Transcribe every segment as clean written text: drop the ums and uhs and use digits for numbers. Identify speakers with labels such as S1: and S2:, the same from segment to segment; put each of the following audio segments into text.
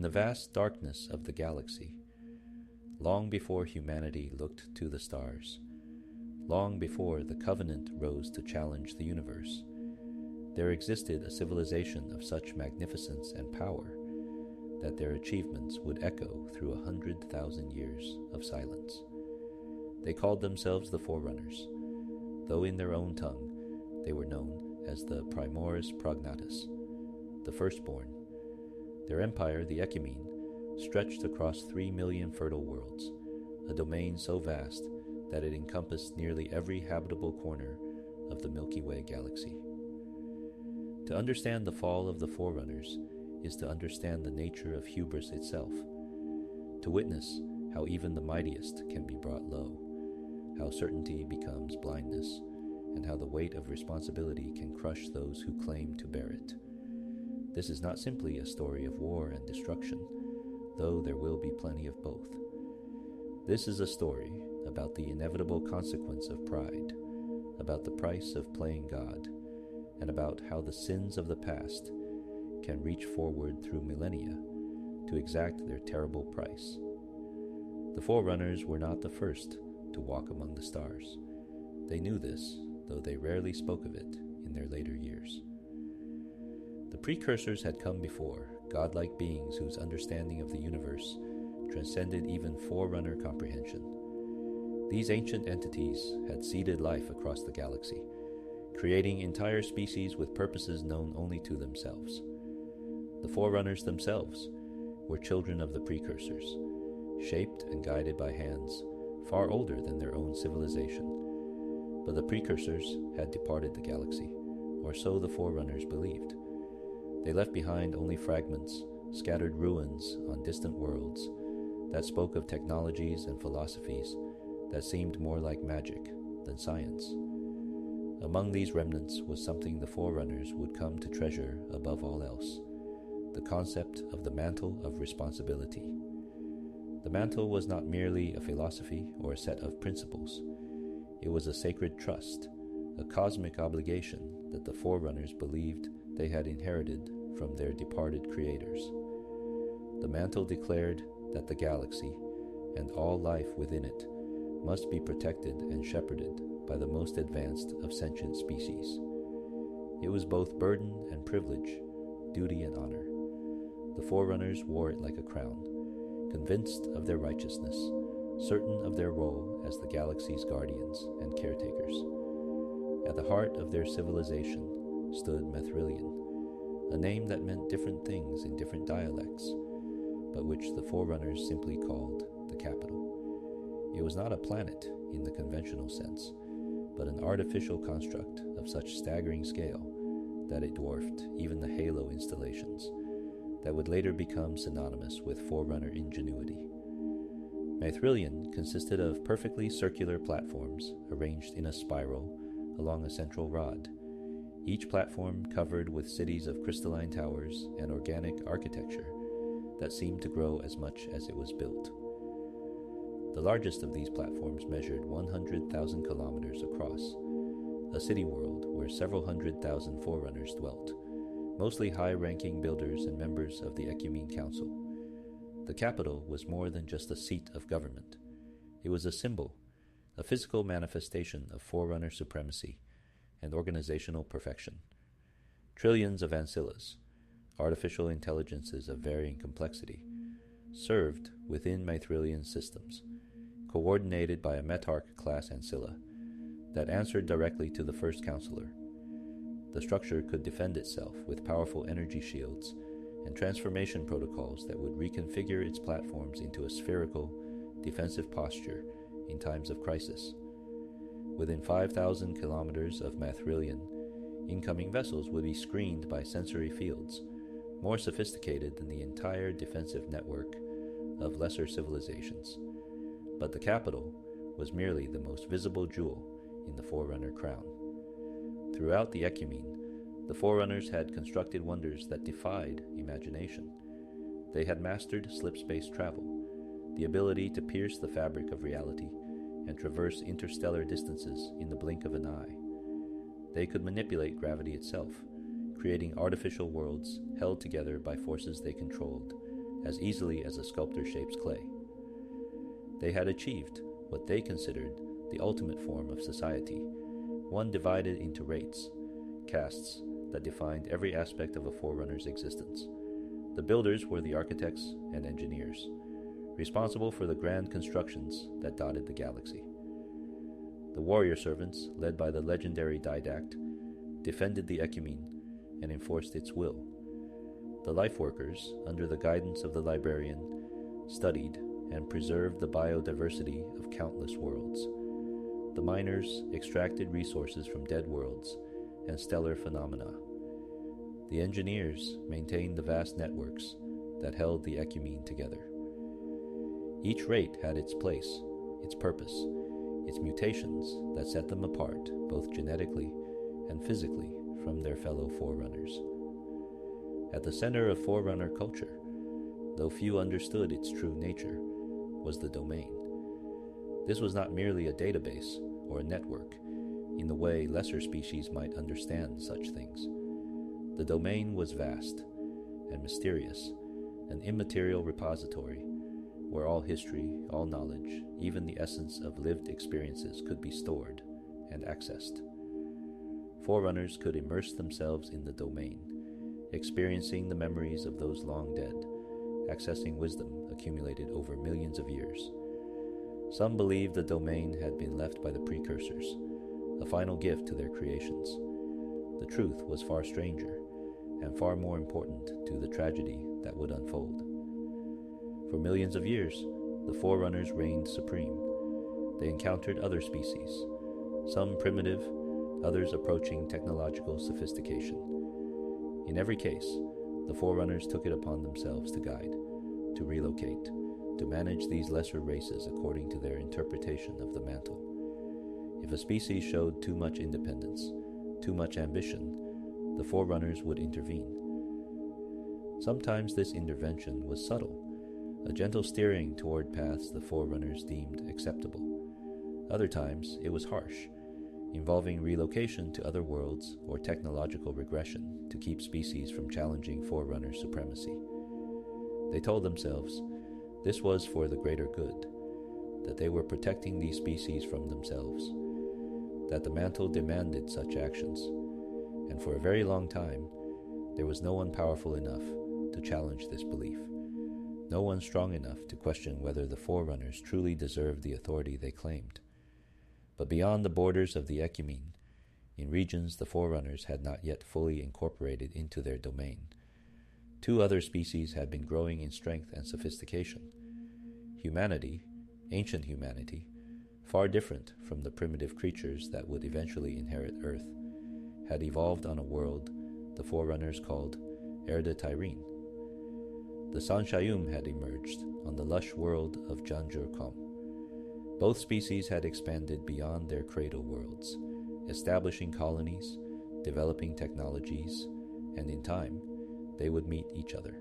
S1: In the vast darkness of the galaxy, long before humanity looked to the stars, long before the Covenant rose to challenge the universe, there existed a civilization of such magnificence and power that their achievements would echo through 100,000 years of silence. They called themselves the Forerunners, though in their own tongue they were known as the Primores Prognatus, the firstborn. Their empire, the Ecumene, stretched across 3 million fertile worlds, a domain so vast that it encompassed nearly every habitable corner of the Milky Way galaxy. To understand the fall of the Forerunners is to understand the nature of hubris itself, to witness how even the mightiest can be brought low, how certainty becomes blindness, and how the weight of responsibility can crush those who claim to bear it. This is not simply a story of war and destruction, though there will be plenty of both. This is a story about the inevitable consequence of pride, about the price of playing God, and about how the sins of the past can reach forward through millennia to exact their terrible price. The Forerunners were not the first to walk among the stars. They knew this, though they rarely spoke of it in their later years. The precursors had come before, godlike beings whose understanding of the universe transcended even Forerunner comprehension. These ancient entities had seeded life across the galaxy, creating entire species with purposes known only to themselves. The Forerunners themselves were children of the precursors, shaped and guided by hands far older than their own civilization. But the precursors had departed the galaxy, or so the Forerunners believed. They left behind only fragments, scattered ruins on distant worlds that spoke of technologies and philosophies that seemed more like magic than science. Among these remnants was something the Forerunners would come to treasure above all else: the concept of the Mantle of Responsibility. The mantle was not merely a philosophy or a set of principles. It was a sacred trust, a cosmic obligation that the Forerunners believed they had inherited from their departed creators. The mantle declared that the galaxy, and all life within it, must be protected and shepherded by the most advanced of sentient species. It was both burden and privilege, duty and honor. The Forerunners wore it like a crown, convinced of their righteousness, certain of their role as the galaxy's guardians and caretakers. At the heart of their civilization stood Mithrillian, a name that meant different things in different dialects, but which the Forerunners simply called the capital. It was not a planet in the conventional sense, but an artificial construct of such staggering scale that it dwarfed even the Halo installations that would later become synonymous with Forerunner ingenuity. Mithrillian consisted of perfectly circular platforms arranged in a spiral along a central rod, each platform covered with cities of crystalline towers and organic architecture that seemed to grow as much as it was built. The largest of these platforms measured 100,000 kilometers across, a city world where several 100,000 Forerunners dwelt, mostly high-ranking builders and members of the Ecumene Council. The capital was more than just a seat of government. It was a symbol, a physical manifestation of Forerunner supremacy and organizational perfection. Trillions of ancillas, artificial intelligences of varying complexity, served within Mithrillian systems, coordinated by a Metarch-class ancilla that answered directly to the first counselor. The structure could defend itself with powerful energy shields and transformation protocols that would reconfigure its platforms into a spherical, defensive posture in times of crisis. Within 5,000 kilometers of Mithrillian, incoming vessels would be screened by sensory fields, more sophisticated than the entire defensive network of lesser civilizations. But the capital was merely the most visible jewel in the Forerunner crown. Throughout the Ecumene, the Forerunners had constructed wonders that defied imagination. They had mastered slip-space travel, the ability to pierce the fabric of reality and traverse interstellar distances in the blink of an eye. They could manipulate gravity itself, creating artificial worlds held together by forces they controlled, as easily as a sculptor shapes clay. They had achieved what they considered the ultimate form of society, one divided into rates, castes, that defined every aspect of a Forerunner's existence. The builders were the architects and engineers, responsible for the grand constructions that dotted the galaxy. The warrior servants, led by the legendary Didact, defended the ecumene and enforced its will. The life workers, under the guidance of the Librarian, studied and preserved the biodiversity of countless worlds. The miners extracted resources from dead worlds and stellar phenomena. The engineers maintained the vast networks that held the ecumene together. Each rate had its place, its purpose, its mutations that set them apart both genetically and physically from their fellow Forerunners. At the center of Forerunner culture, though few understood its true nature, was the domain. This was not merely a database or a network in the way lesser species might understand such things. The domain was vast and mysterious, an immaterial repository where all history, all knowledge, even the essence of lived experiences could be stored and accessed. Forerunners could immerse themselves in the domain, experiencing the memories of those long dead, accessing wisdom accumulated over millions of years. Some believed the domain had been left by the precursors, a final gift to their creations. The truth was far stranger and far more important to the tragedy that would unfold. For millions of years, the Forerunners reigned supreme. They encountered other species, some primitive, others approaching technological sophistication. In every case, the Forerunners took it upon themselves to guide, to relocate, to manage these lesser races according to their interpretation of the mantle. If a species showed too much independence, too much ambition, the Forerunners would intervene. Sometimes this intervention was subtle, a gentle steering toward paths the Forerunners deemed acceptable. Other times it was harsh, involving relocation to other worlds or technological regression to keep species from challenging Forerunner supremacy. They told themselves this was for the greater good, that they were protecting these species from themselves, that the mantle demanded such actions, and for a very long time there was no one powerful enough to challenge this belief, no one strong enough to question whether the Forerunners truly deserved the authority they claimed. But beyond the borders of the ecumene, in regions the Forerunners had not yet fully incorporated into their domain, two other species had been growing in strength and sophistication. Humanity, ancient humanity, far different from the primitive creatures that would eventually inherit Earth, had evolved on a world the Forerunners called Erde Tyrene. The Sanshayum had emerged on the lush world of Janjur-Kom. Both species had expanded beyond their cradle worlds, establishing colonies, developing technologies, and in time, they would meet each other.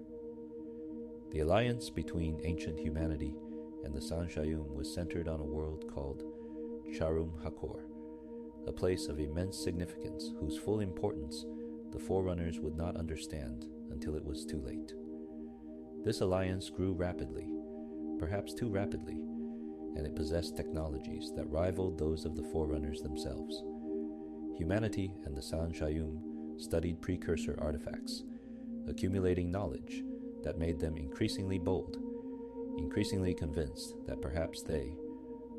S1: The alliance between ancient humanity and the Sanshayum was centered on a world called Sharum Hakor, a place of immense significance whose full importance the Forerunners would not understand until it was too late. This alliance grew rapidly, perhaps too rapidly, and it possessed technologies that rivaled those of the Forerunners themselves. Humanity and the Sanshayum studied precursor artifacts, accumulating knowledge that made them increasingly bold, increasingly convinced that perhaps they,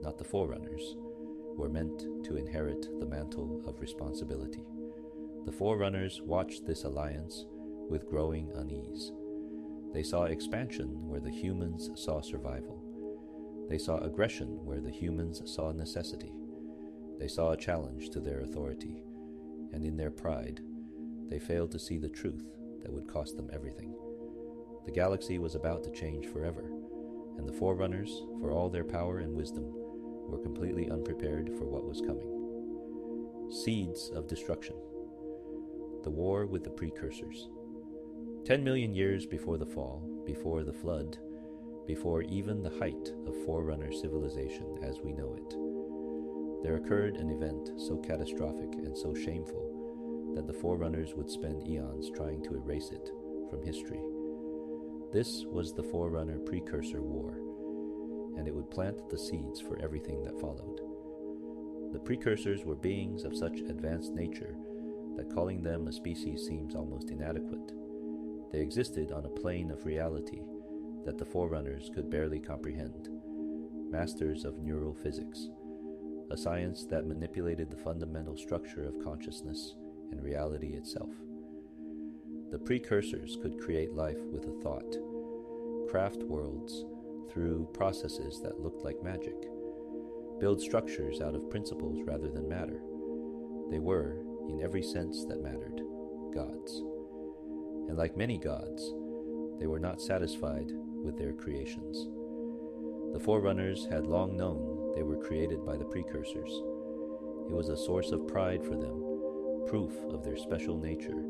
S1: not the Forerunners, were meant to inherit the mantle of responsibility. The Forerunners watched this alliance with growing unease. They saw expansion where the humans saw survival. They saw aggression where the humans saw necessity. They saw a challenge to their authority, and in their pride, they failed to see the truth that would cost them everything. The galaxy was about to change forever, and the Forerunners, for all their power and wisdom, were completely unprepared for what was coming. Seeds of destruction. The war with the precursors. 10 million years before the fall, before the flood, before even the height of Forerunner civilization as we know it, there occurred an event so catastrophic and so shameful that the Forerunners would spend eons trying to erase it from history. This was the Forerunner Precursor War, and it would plant the seeds for everything that followed. The precursors were beings of such advanced nature that calling them a species seems almost inadequate. They existed on a plane of reality that the Forerunners could barely comprehend, masters of neural physics, a science that manipulated the fundamental structure of consciousness and reality itself. The precursors could create life with a thought, craft worlds through processes that looked like magic, build structures out of principles rather than matter. They were, in every sense that mattered, gods. And like many gods, they were not satisfied with their creations. The Forerunners had long known they were created by the precursors. It was a source of pride for them, proof of their special nature,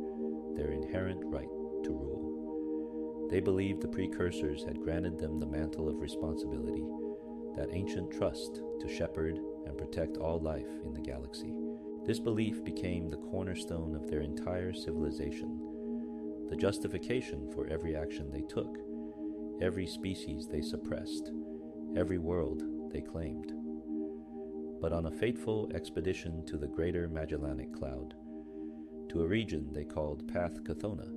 S1: their inherent right to rule. They believed the precursors had granted them the Mantle of Responsibility, that ancient trust to shepherd and protect all life in the galaxy. This belief became the cornerstone of their entire civilization, the justification for every action they took, every species they suppressed, every world they claimed. But on a fateful expedition to the Greater Magellanic Cloud, to a region they called Path Chthona,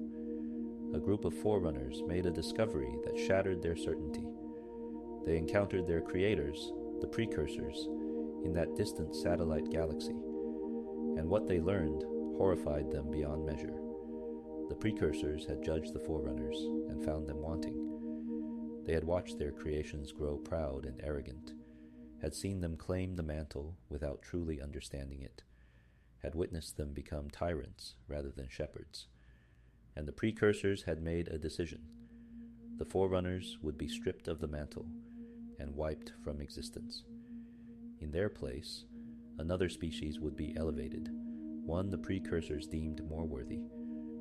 S1: a group of Forerunners made a discovery that shattered their certainty. They encountered their creators, the precursors, in that distant satellite galaxy, and what they learned horrified them beyond measure. The precursors had judged the Forerunners and found them wanting. They had watched their creations grow proud and arrogant, had seen them claim the mantle without truly understanding it, had witnessed them become tyrants rather than shepherds. And the precursors had made a decision. The Forerunners would be stripped of the mantle and wiped from existence. In their place, another species would be elevated, one the precursors deemed more worthy,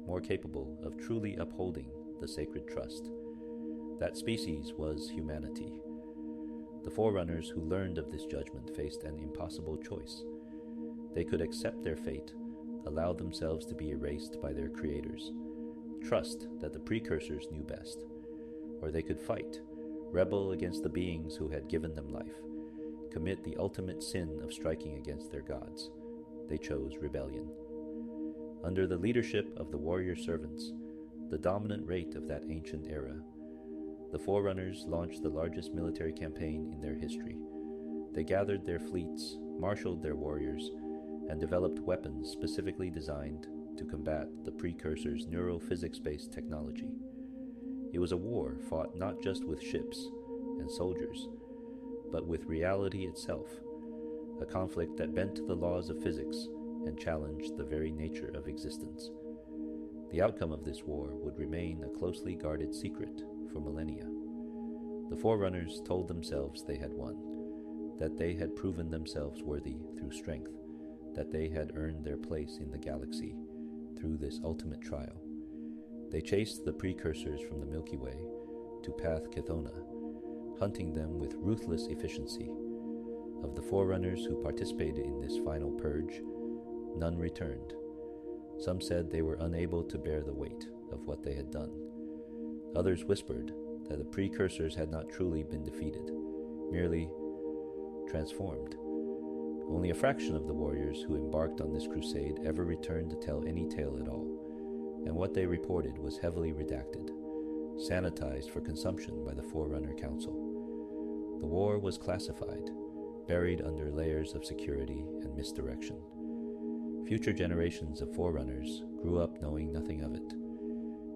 S1: more capable of truly upholding the sacred trust. That species was humanity. The Forerunners who learned of this judgment faced an impossible choice. They could accept their fate, allow themselves to be erased by their creators, trust that the precursors knew best, or they could fight, rebel against the beings who had given them life, commit the ultimate sin of striking against their gods. They chose rebellion. Under the leadership of the warrior servants, the dominant rate of that ancient era, the Forerunners launched the largest military campaign in their history. They gathered their fleets, marshaled their warriors, and developed weapons specifically designed to combat the precursors' neurophysics-based technology. It was a war fought not just with ships and soldiers, but with reality itself, a conflict that bent the laws of physics and challenged the very nature of existence. The outcome of this war would remain a closely guarded secret for millennia. The Forerunners told themselves they had won, that they had proven themselves worthy through strength, that they had earned their place in the galaxy through this ultimate trial. They chased the precursors from the Milky Way to Path Chthona, hunting them with ruthless efficiency. Of the Forerunners who participated in this final purge, none returned. Some said they were unable to bear the weight of what they had done. Others whispered that the precursors had not truly been defeated, merely transformed. Only a fraction of the warriors who embarked on this crusade ever returned to tell any tale at all, and what they reported was heavily redacted, sanitized for consumption by the Forerunner Council. The war was classified, buried under layers of security and misdirection. Future generations of Forerunners grew up knowing nothing of it,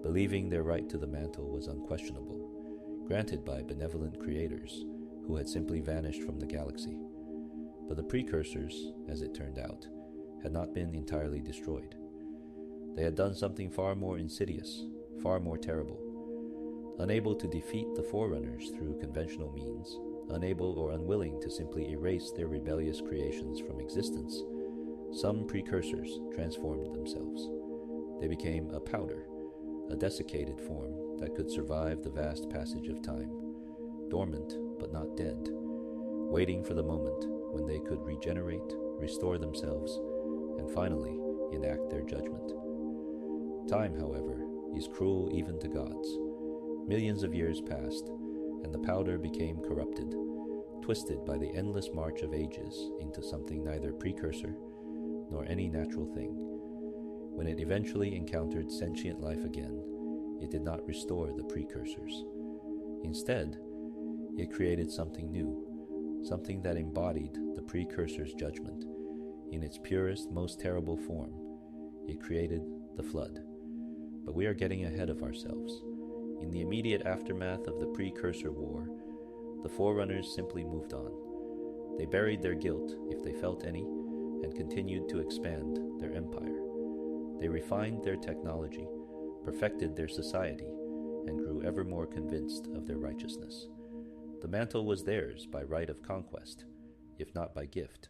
S1: believing their right to the mantle was unquestionable, granted by benevolent creators who had simply vanished from the galaxy. But the precursors, as it turned out, had not been entirely destroyed. They had done something far more insidious, far more terrible. Unable to defeat the Forerunners through conventional means, unable or unwilling to simply erase their rebellious creations from existence, some precursors transformed themselves. They became a powder, a desiccated form that could survive the vast passage of time, dormant but not dead, waiting for the moment when they could regenerate, restore themselves, and finally enact their judgment. Time, however, is cruel even to gods. Millions of years passed, and the powder became corrupted, twisted by the endless march of ages into something neither precursor nor any natural thing. When it eventually encountered sentient life again, it did not restore the precursors. Instead, it created something new, something that embodied the precursor's judgment. In its purest, most terrible form, it created the flood. But we are getting ahead of ourselves. In the immediate aftermath of the precursor war, the Forerunners simply moved on. They buried their guilt, if they felt any, and continued to expand their empire. They refined their technology, perfected their society, and grew ever more convinced of their righteousness. The mantle was theirs by right of conquest, if not by gift.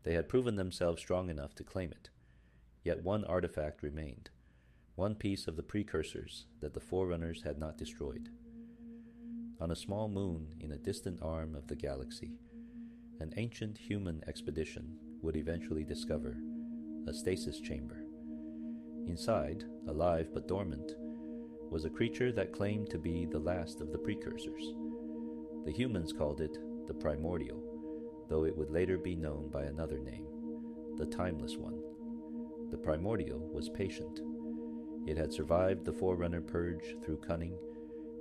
S1: They had proven themselves strong enough to claim it. Yet one artifact remained, one piece of the precursors that the Forerunners had not destroyed. On a small moon in a distant arm of the galaxy, an ancient human expedition would eventually discover a stasis chamber. Inside, alive but dormant, was a creature that claimed to be the last of the precursors. The humans called it the Primordial, though it would later be known by another name, the Timeless One. The Primordial was patient. It had survived the Forerunner purge through cunning,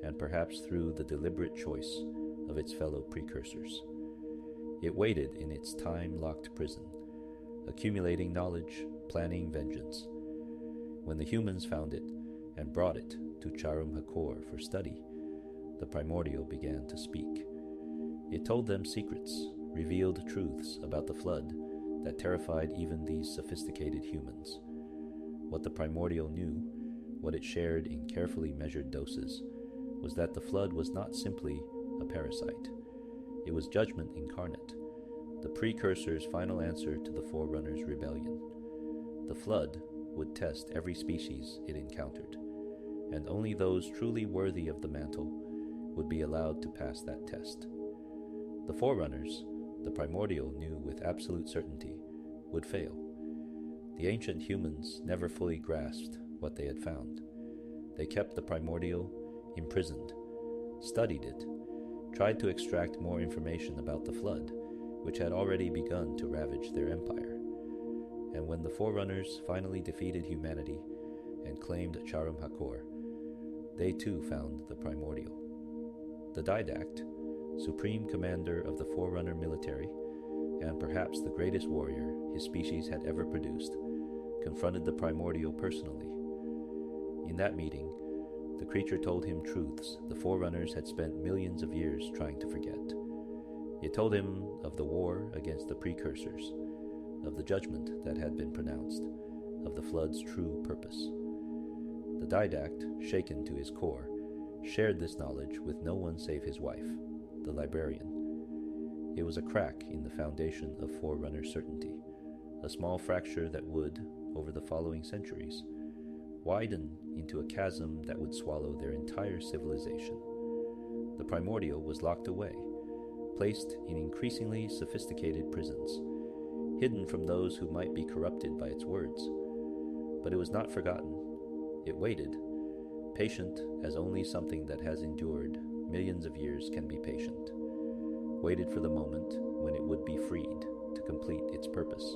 S1: and perhaps through the deliberate choice of its fellow precursors. It waited in its time-locked prison, accumulating knowledge, planning vengeance. When the humans found it and brought it to Charum Hakor for study, the Primordial began to speak. It told them secrets, revealed truths about the flood that terrified even these sophisticated humans. What the Primordial knew, what it shared in carefully measured doses, was that the flood was not simply a parasite. It was judgment incarnate, the precursor's final answer to the Forerunners' rebellion. The flood would test every species it encountered, and only those truly worthy of the mantle would be allowed to pass that test. The Forerunners, the Primordial knew with absolute certainty, would fail. The ancient humans never fully grasped what they had found. They kept the Primordial imprisoned, studied it, tried to extract more information about the flood, which had already begun to ravage their empire. And when the Forerunners finally defeated humanity and claimed Charum Hakor, they too found the Primordial. The Didact, supreme commander of the Forerunner military, and perhaps the greatest warrior his species had ever produced, confronted the Primordial personally. In that meeting, the creature told him truths the Forerunners had spent millions of years trying to forget. It told him of the war against the precursors, of the judgment that had been pronounced, of the flood's true purpose. The Didact, shaken to his core, shared this knowledge with no one save his wife, the Librarian. It was a crack in the foundation of Forerunner certainty, a small fracture that would, over the following centuries, widen into a chasm that would swallow their entire civilization. The Primordial was locked away, placed in increasingly sophisticated prisons, hidden from those who might be corrupted by its words. But it was not forgotten. It waited, patient as only something that has endured millions of years can be patient, waited for the moment when it would be freed to complete its purpose.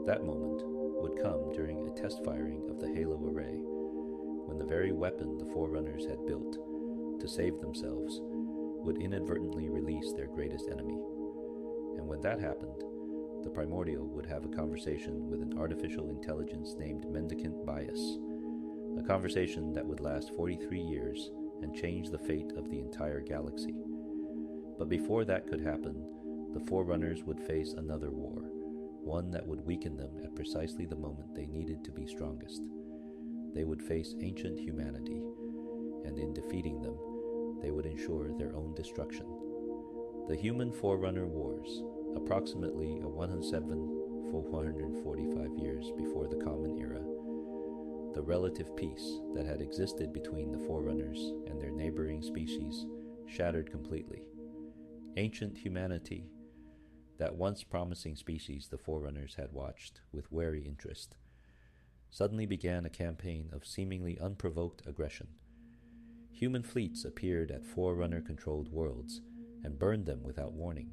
S1: That moment would come during a test firing of the Halo array, when the very weapon the Forerunners had built to save themselves would inadvertently release their greatest enemy. And when that happened, the Primordial would have a conversation with an artificial intelligence named Mendicant Bias, a conversation that would last 43 years and change the fate of the entire galaxy. But before that could happen, the Forerunners would face another war, one that would weaken them at precisely the moment they needed to be strongest. They would face ancient humanity, and in defeating them, they would ensure their own destruction. The Human Forerunner Wars, approximately 107,445 years before the Common Era, the relative peace that had existed between the Forerunners and their neighboring species shattered completely. Ancient humanity, that once promising species the Forerunners had watched with wary interest, suddenly began a campaign of seemingly unprovoked aggression. Human fleets appeared at Forerunner-controlled worlds and burned them without warning,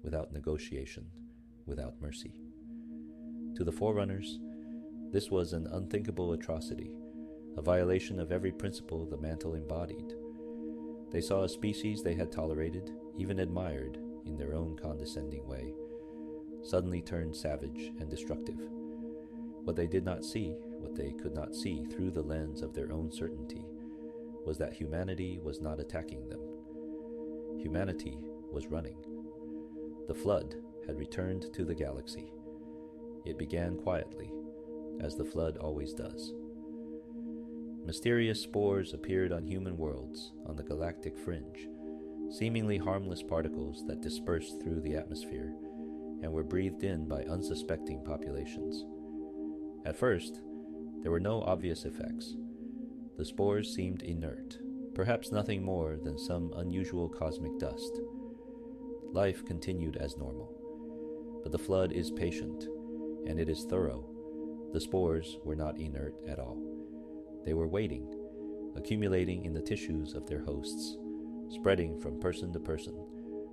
S1: without negotiation, without mercy. To the Forerunners, this was an unthinkable atrocity, a violation of every principle the Mantle embodied. They saw a species they had tolerated, even admired, in their own condescending way, suddenly turned savage and destructive. What they did not see, what they could not see through the lens of their own certainty, was that humanity was not attacking them. Humanity was running. The flood had returned to the galaxy. It began quietly, as the flood always does. Mysterious spores appeared on human worlds on the galactic fringe, seemingly harmless particles that dispersed through the atmosphere and were breathed in by unsuspecting populations. At first, there were no obvious effects. The spores seemed inert, perhaps nothing more than some unusual cosmic dust. Life continued as normal. But the flood is patient, and it is thorough. The spores were not inert at all. They were waiting, accumulating in the tissues of their hosts, spreading from person to person,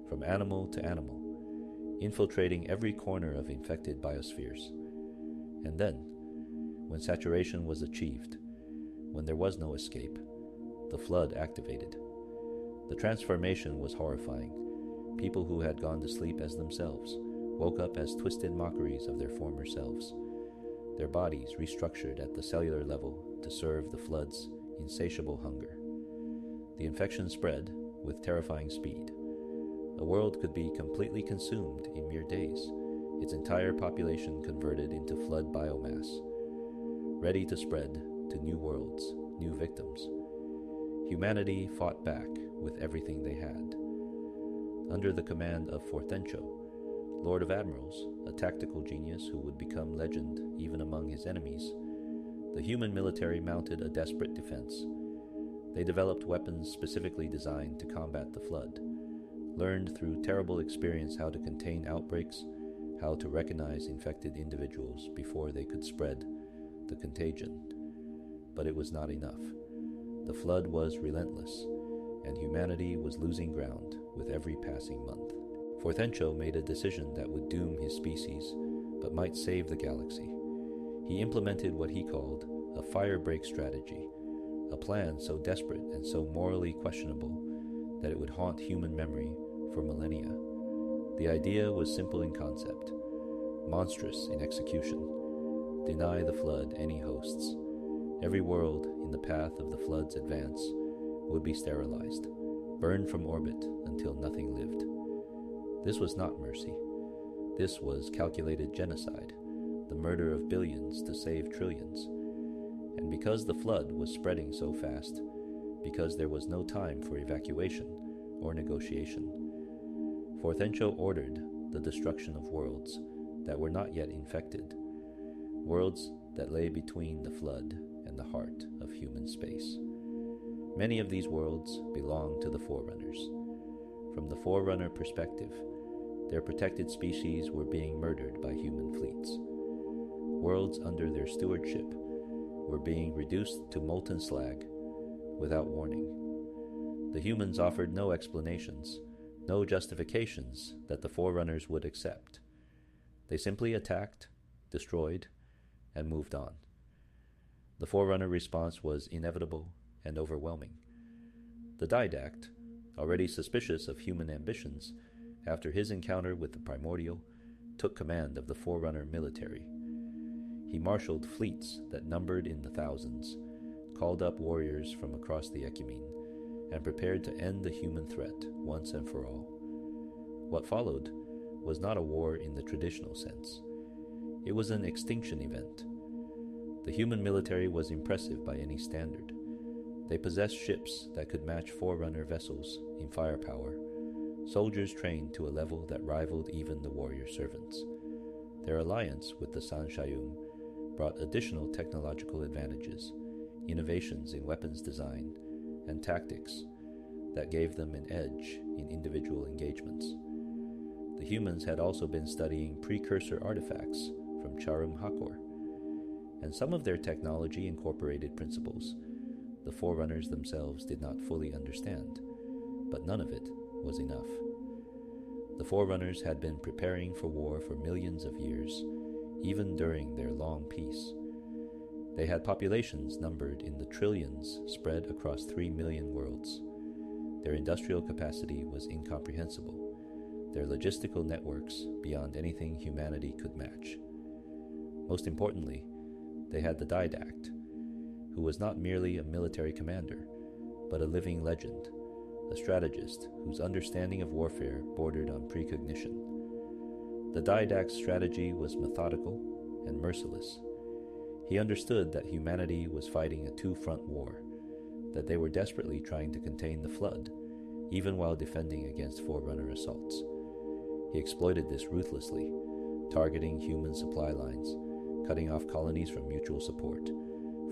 S1: from animal to animal, infiltrating every corner of infected biospheres. And then, when saturation was achieved, when there was no escape, the flood activated. The transformation was horrifying. People who had gone to sleep as themselves woke up as twisted mockeries of their former selves, their bodies restructured at the cellular level to serve the flood's insatiable hunger. The infection spread with terrifying speed. A world could be completely consumed in mere days, its entire population converted into flood biomass, ready to spread to new worlds, new victims. Humanity fought back with everything they had. Under the command of Forthencho, Lord of Admirals, a tactical genius who would become legend even among his enemies, the human military mounted a desperate defense. They developed weapons specifically designed to combat the flood, learned through terrible experience how to contain outbreaks, how to recognize infected individuals before they could spread the contagion. But it was not enough. The flood was relentless, and humanity was losing ground with every passing month. Forthencho made a decision that would doom his species, but might save the galaxy. He implemented what he called a firebreak strategy, a plan so desperate and so morally questionable that it would haunt human memory for millennia. The idea was simple in concept, monstrous in execution. Deny the flood any hosts. Every world in the path of the flood's advance would be sterilized, burned from orbit until nothing lived. This was not mercy. This was calculated genocide, the murder of billions to save trillions. And because the flood was spreading so fast, because there was no time for evacuation or negotiation, Forthencho ordered the destruction of worlds that were not yet infected, worlds that lay between the flood and the heart of human space. Many of these worlds belong to the Forerunners. From the Forerunner perspective, their protected species were being murdered by human fleets. Worlds under their stewardship were being reduced to molten slag without warning. The humans offered no explanations, no justifications that the Forerunners would accept. They simply attacked, destroyed, and moved on. The Forerunner response was inevitable and overwhelming. The Didact, already suspicious of human ambitions, after his encounter with the Primordial, took command of the Forerunner military. He marshaled fleets that numbered in the thousands, called up warriors from across the Ecumene, and prepared to end the human threat once and for all. What followed was not a war in the traditional sense. It was an extinction event. The human military was impressive by any standard. They possessed ships that could match Forerunner vessels in firepower, soldiers trained to a level that rivaled even the warrior servants. Their alliance with the San Shayum brought additional technological advantages, innovations in weapons design and tactics that gave them an edge in individual engagements. The humans had also been studying precursor artifacts from Charum Hakor, and some of their technology incorporated principles the Forerunners themselves did not fully understand, but none of it was enough. The Forerunners had been preparing for war for millions of years, even during their long peace. They had populations numbered in the trillions spread across 3 million worlds. Their industrial capacity was incomprehensible, their logistical networks beyond anything humanity could match. Most importantly, they had the Didact, who was not merely a military commander, but a living legend, a strategist whose understanding of warfare bordered on precognition. The Didact's strategy was methodical and merciless. He understood that humanity was fighting a two-front war, that they were desperately trying to contain the flood, even while defending against Forerunner assaults. He exploited this ruthlessly, targeting human supply lines, cutting off colonies from mutual support,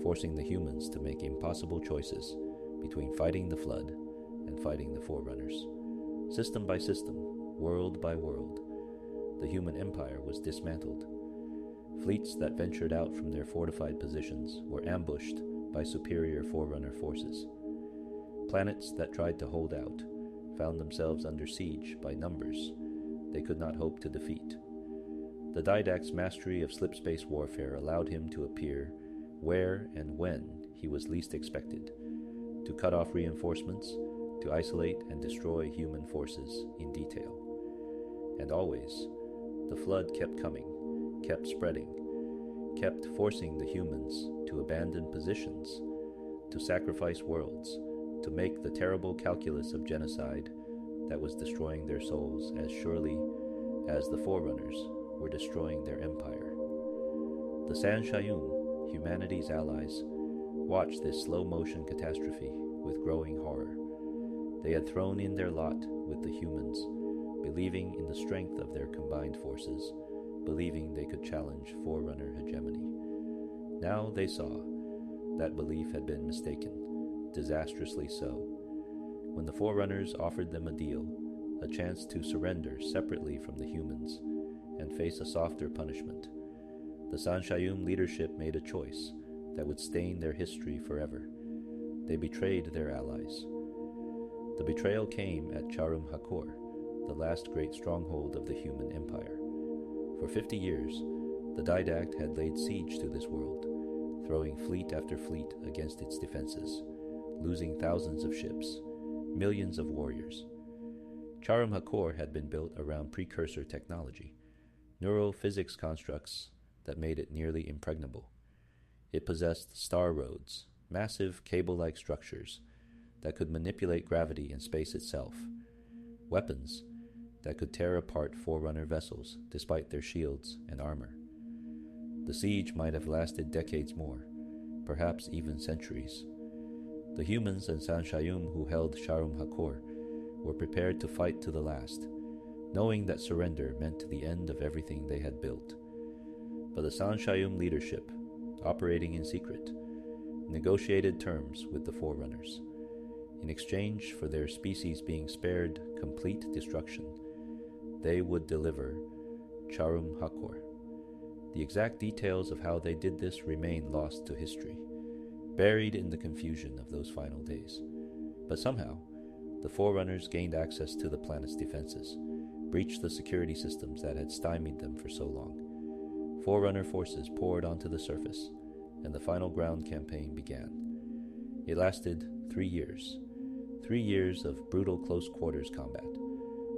S1: forcing the humans to make impossible choices between fighting the flood and fighting the Forerunners. System by system, world by world, the human empire was dismantled. Fleets that ventured out from their fortified positions were ambushed by superior Forerunner forces. Planets that tried to hold out found themselves under siege by numbers they could not hope to defeat. The Didact's mastery of slipspace warfare allowed him to appear where and when he was least expected, to cut off reinforcements, to isolate and destroy human forces in detail. And always, the flood kept coming, kept spreading, kept forcing the humans to abandon positions, to sacrifice worlds, to make the terrible calculus of genocide that was destroying their souls as surely as the Forerunners were destroying their empire. The Sanshayum, humanity's allies, watched this slow-motion catastrophe with growing horror. They had thrown in their lot with the humans, believing in the strength of their combined forces, believing they could challenge Forerunner hegemony. Now they saw that belief had been mistaken, disastrously so. When the Forerunners offered them a deal, a chance to surrender separately from the humans and face a softer punishment, the Sanshayum leadership made a choice that would stain their history forever. They betrayed their allies. The betrayal came at Charum Hakor, the last great stronghold of the human empire. For 50 years, the Didact had laid siege to this world, throwing fleet after fleet against its defenses, losing thousands of ships, millions of warriors. Charum Hakor had been built around precursor technology, neural physics constructs that made it nearly impregnable. It possessed star roads, massive cable-like structures that could manipulate gravity and space itself, weapons that could tear apart Forerunner vessels despite their shields and armor. The siege might have lasted decades more, perhaps even centuries. The humans and Sanshayum who held Charum Hakor were prepared to fight to the last, knowing that surrender meant the end of everything they had built. But the Sanshayum leadership, operating in secret, negotiated terms with the Forerunners. In exchange for their species being spared complete destruction, they would deliver Charum Hakor. The exact details of how they did this remain lost to history, buried in the confusion of those final days. But somehow, the Forerunners gained access to the planet's defenses, breached the security systems that had stymied them for so long. Forerunner forces poured onto the surface, and the final ground campaign began. It lasted 3 years. 3 years of brutal close-quarters combat,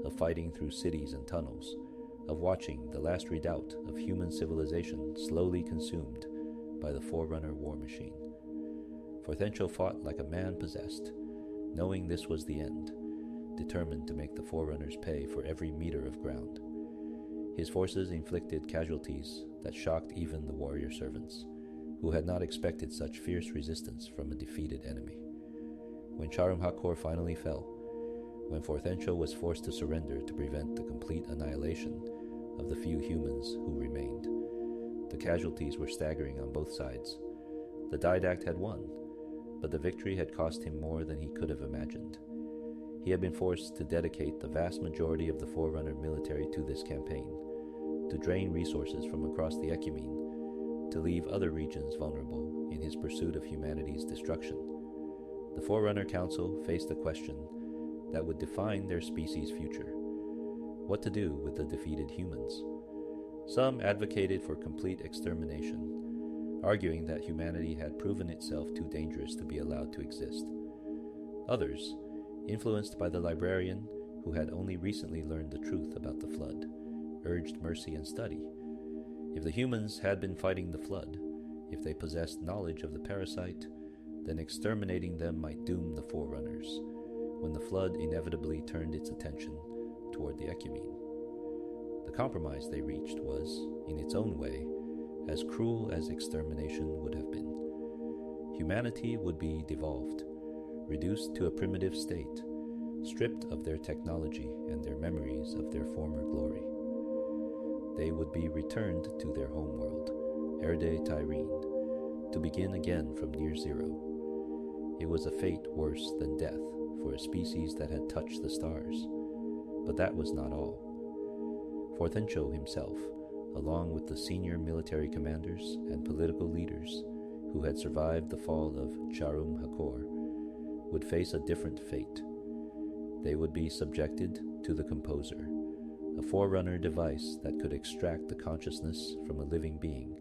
S1: of fighting through cities and tunnels, of watching the last redoubt of human civilization slowly consumed by the Forerunner war machine. Forthencho fought like a man possessed, knowing this was the end, determined to make the Forerunners pay for every meter of ground. His forces inflicted casualties that shocked even the warrior servants, who had not expected such fierce resistance from a defeated enemy. When Charum Hakor finally fell, when Forthencho was forced to surrender to prevent the complete annihilation of the few humans who remained, the casualties were staggering on both sides. The Didact had won, but the victory had cost him more than he could have imagined. He had been forced to dedicate the vast majority of the Forerunner military to this campaign, to drain resources from across the Ecumene, to leave other regions vulnerable in his pursuit of humanity's destruction. the Forerunner Council faced a question that would define their species' future: what to do with the defeated humans. Some advocated for complete extermination, arguing that humanity had proven itself too dangerous to be allowed to exist. Others, influenced by the Librarian, who had only recently learned the truth about the flood, urged mercy and study. If the humans had been fighting the flood, if they possessed knowledge of the parasite, then exterminating them might doom the Forerunners, when the flood inevitably turned its attention toward the Ecumene. The compromise they reached was, in its own way, as cruel as extermination would have been. Humanity would be devolved, reduced to a primitive state, stripped of their technology and their memories of their former glory. They would be returned to their homeworld, Erde Tyrene, to begin again from near zero. It was a fate worse than death for a species that had touched the stars. But that was not all. Forthencho himself, along with the senior military commanders and political leaders who had survived the fall of Charum Hakor, would face a different fate. They would be subjected to the Composer, a Forerunner device that could extract the consciousness from a living being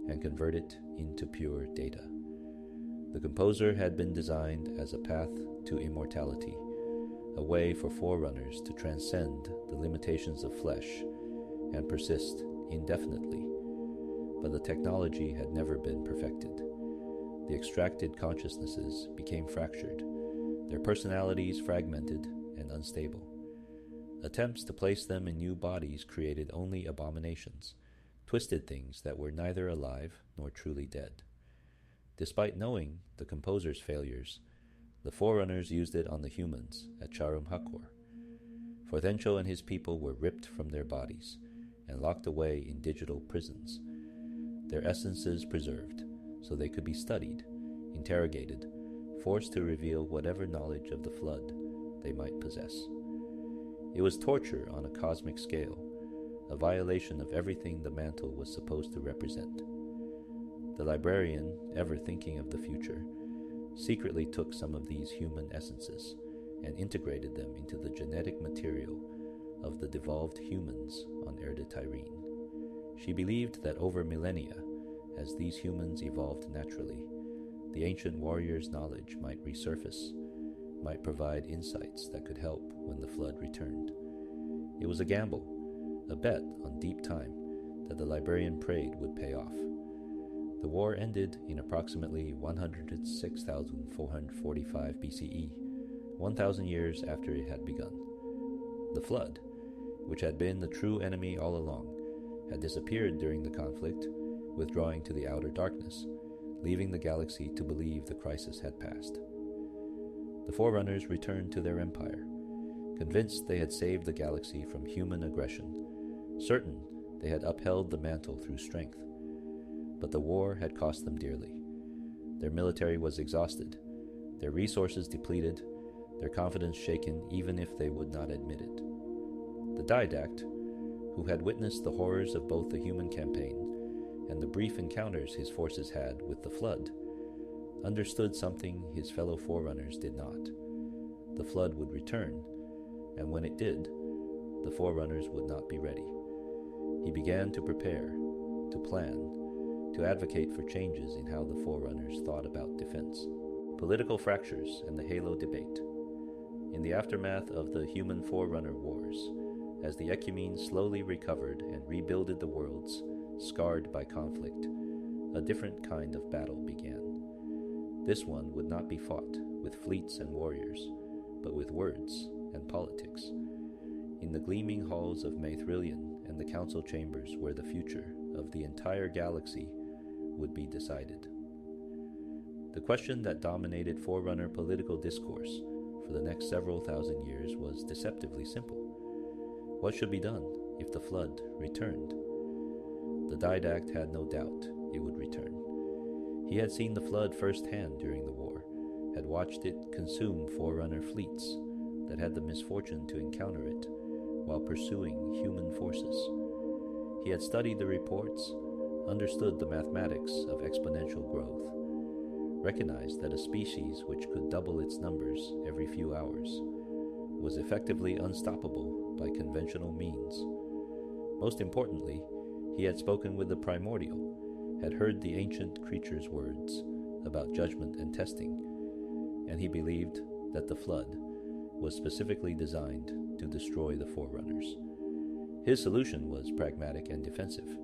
S1: and convert it into pure data. The Composer had been designed as a path to immortality, a way for Forerunners to transcend the limitations of flesh and persist indefinitely, but the technology had never been perfected. The extracted consciousnesses became fractured, their personalities fragmented and unstable. Attempts to place them in new bodies created only abominations, twisted things that were neither alive nor truly dead. Despite knowing the Composer's failures, the Forerunners used it on the humans at Charum Hakor. Forthencho and his people were ripped from their bodies and locked away in digital prisons, their essences preserved so they could be studied, interrogated, forced to reveal whatever knowledge of the flood they might possess. It was torture on a cosmic scale, a violation of everything the mantle was supposed to represent. The Librarian, ever thinking of the future, secretly took some of these human essences and integrated them into the genetic material of the devolved humans on Erde Tyrene. She believed that over millennia, as these humans evolved naturally, the ancient warrior's knowledge might resurface, might provide insights that could help when the flood returned. It was a gamble, a bet on deep time that the Librarian prayed would pay off. The war ended in approximately 106,445 BCE, 1,000 years after it had begun. The flood, which had been the true enemy all along, had disappeared during the conflict, withdrawing to the outer darkness, leaving the galaxy to believe the crisis had passed. The Forerunners returned to their empire, convinced they had saved the galaxy from human aggression, certain they had upheld the mantle through strength. But the war had cost them dearly. Their military was exhausted, their resources depleted, their confidence shaken even if they would not admit it. The Didact, who had witnessed the horrors of both the human campaign and the brief encounters his forces had with the flood, understood something his fellow Forerunners did not. The flood would return, and when it did, the Forerunners would not be ready. He began to prepare, to plan, to advocate for changes in how the Forerunners thought about defense. Political fractures and the Halo debate. In the aftermath of the human Forerunner wars, as the Ecumene slowly recovered and rebuilded the worlds scarred by conflict, a different kind of battle began. This one would not be fought with fleets and warriors, but with words and politics. In the gleaming halls of Maithrillion and the council chambers where the future of the entire galaxy would be decided. The question that dominated Forerunner political discourse for the next several thousand years was deceptively simple. What should be done if the flood returned? The Didact had no doubt it would return. He had seen the flood firsthand during the war, had watched it consume Forerunner fleets that had the misfortune to encounter it while pursuing human forces. He had studied the reports, understood the mathematics of exponential growth, recognized that a species which could double its numbers every few hours was effectively unstoppable by conventional means. Most importantly, he had spoken with the primordial, had heard the ancient creature's words about judgment and testing, and he believed that the flood was specifically designed to destroy the Forerunners. His solution was pragmatic and defensive: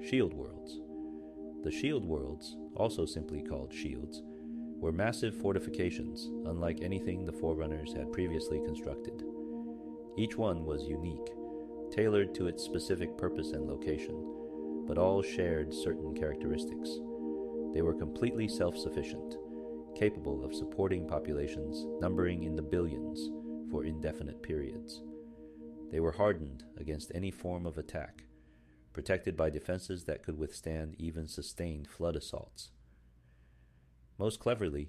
S1: shield worlds. The shield worlds, also simply called shields, were massive fortifications unlike anything the Forerunners had previously constructed. Each one was unique, tailored to its specific purpose and location, but all shared certain characteristics. They were completely self-sufficient, capable of supporting populations numbering in the billions for indefinite periods. They were hardened against any form of attack, protected by defenses that could withstand even sustained flood assaults. Most cleverly,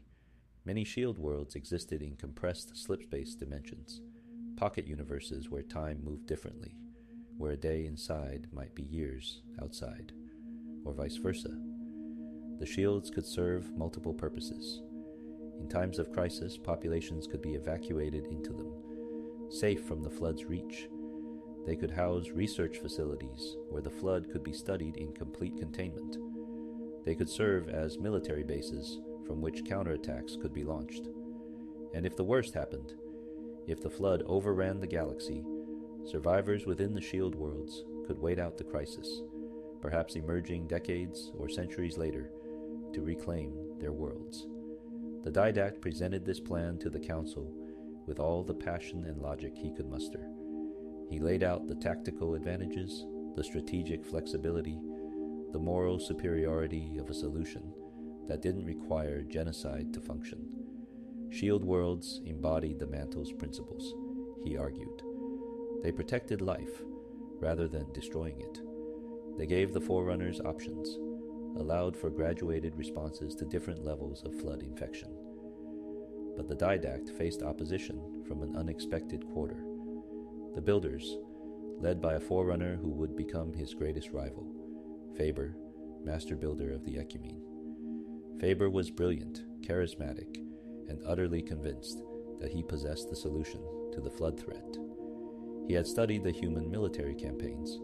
S1: many shield worlds existed in compressed slip-space dimensions, pocket universes where time moved differently, where a day inside might be years outside, or vice versa. The shields could serve multiple purposes. In times of crisis, populations could be evacuated into them, safe from the flood's reach. They could house research facilities where the flood could be studied in complete containment. They could serve as military bases from which counterattacks could be launched. And if the worst happened, if the flood overran the galaxy, survivors within the shield worlds could wait out the crisis, perhaps emerging decades or centuries later to reclaim their worlds. The Didact presented this plan to the Council with all the passion and logic he could muster. He laid out the tactical advantages, the strategic flexibility, the moral superiority of a solution that didn't require genocide to function. Shield worlds embodied the Mantle's principles, he argued. They protected life rather than destroying it. They gave the Forerunners options, allowed for graduated responses to different levels of flood infection. But the Didact faced opposition from an unexpected quarter. The Builders, led by a Forerunner who would become his greatest rival, Faber, master builder of the Ecumene. Faber was brilliant, charismatic, and utterly convinced that he possessed the solution to the flood threat. He had studied the human military campaigns,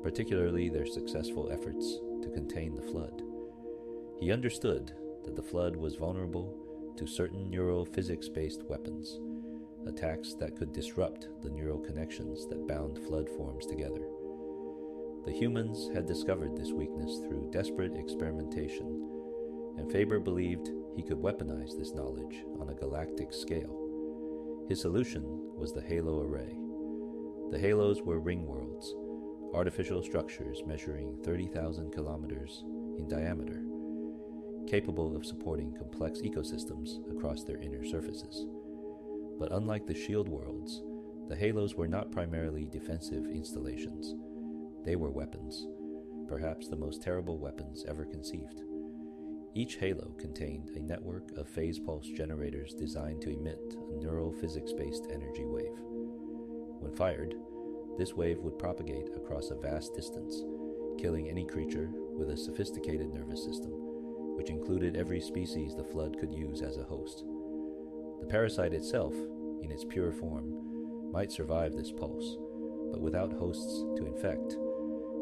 S1: particularly their successful efforts to contain the flood. He understood that the flood was vulnerable to certain neural physics-based weapons, attacks that could disrupt the neural connections that bound flood forms together. The humans had discovered this weakness through desperate experimentation, and Faber believed he could weaponize this knowledge on a galactic scale. His solution was the Halo Array. The halos were ring worlds, artificial structures measuring 30,000 kilometers in diameter, capable of supporting complex ecosystems across their inner surfaces. But unlike the shield worlds, the halos were not primarily defensive installations. They were weapons, perhaps the most terrible weapons ever conceived. Each halo contained a network of phase pulse generators designed to emit a neural physics-based energy wave. When fired, this wave would propagate across a vast distance, killing any creature with a sophisticated nervous system, which included every species the flood could use as a host. The parasite itself, in its pure form, might survive this pulse, but without hosts to infect,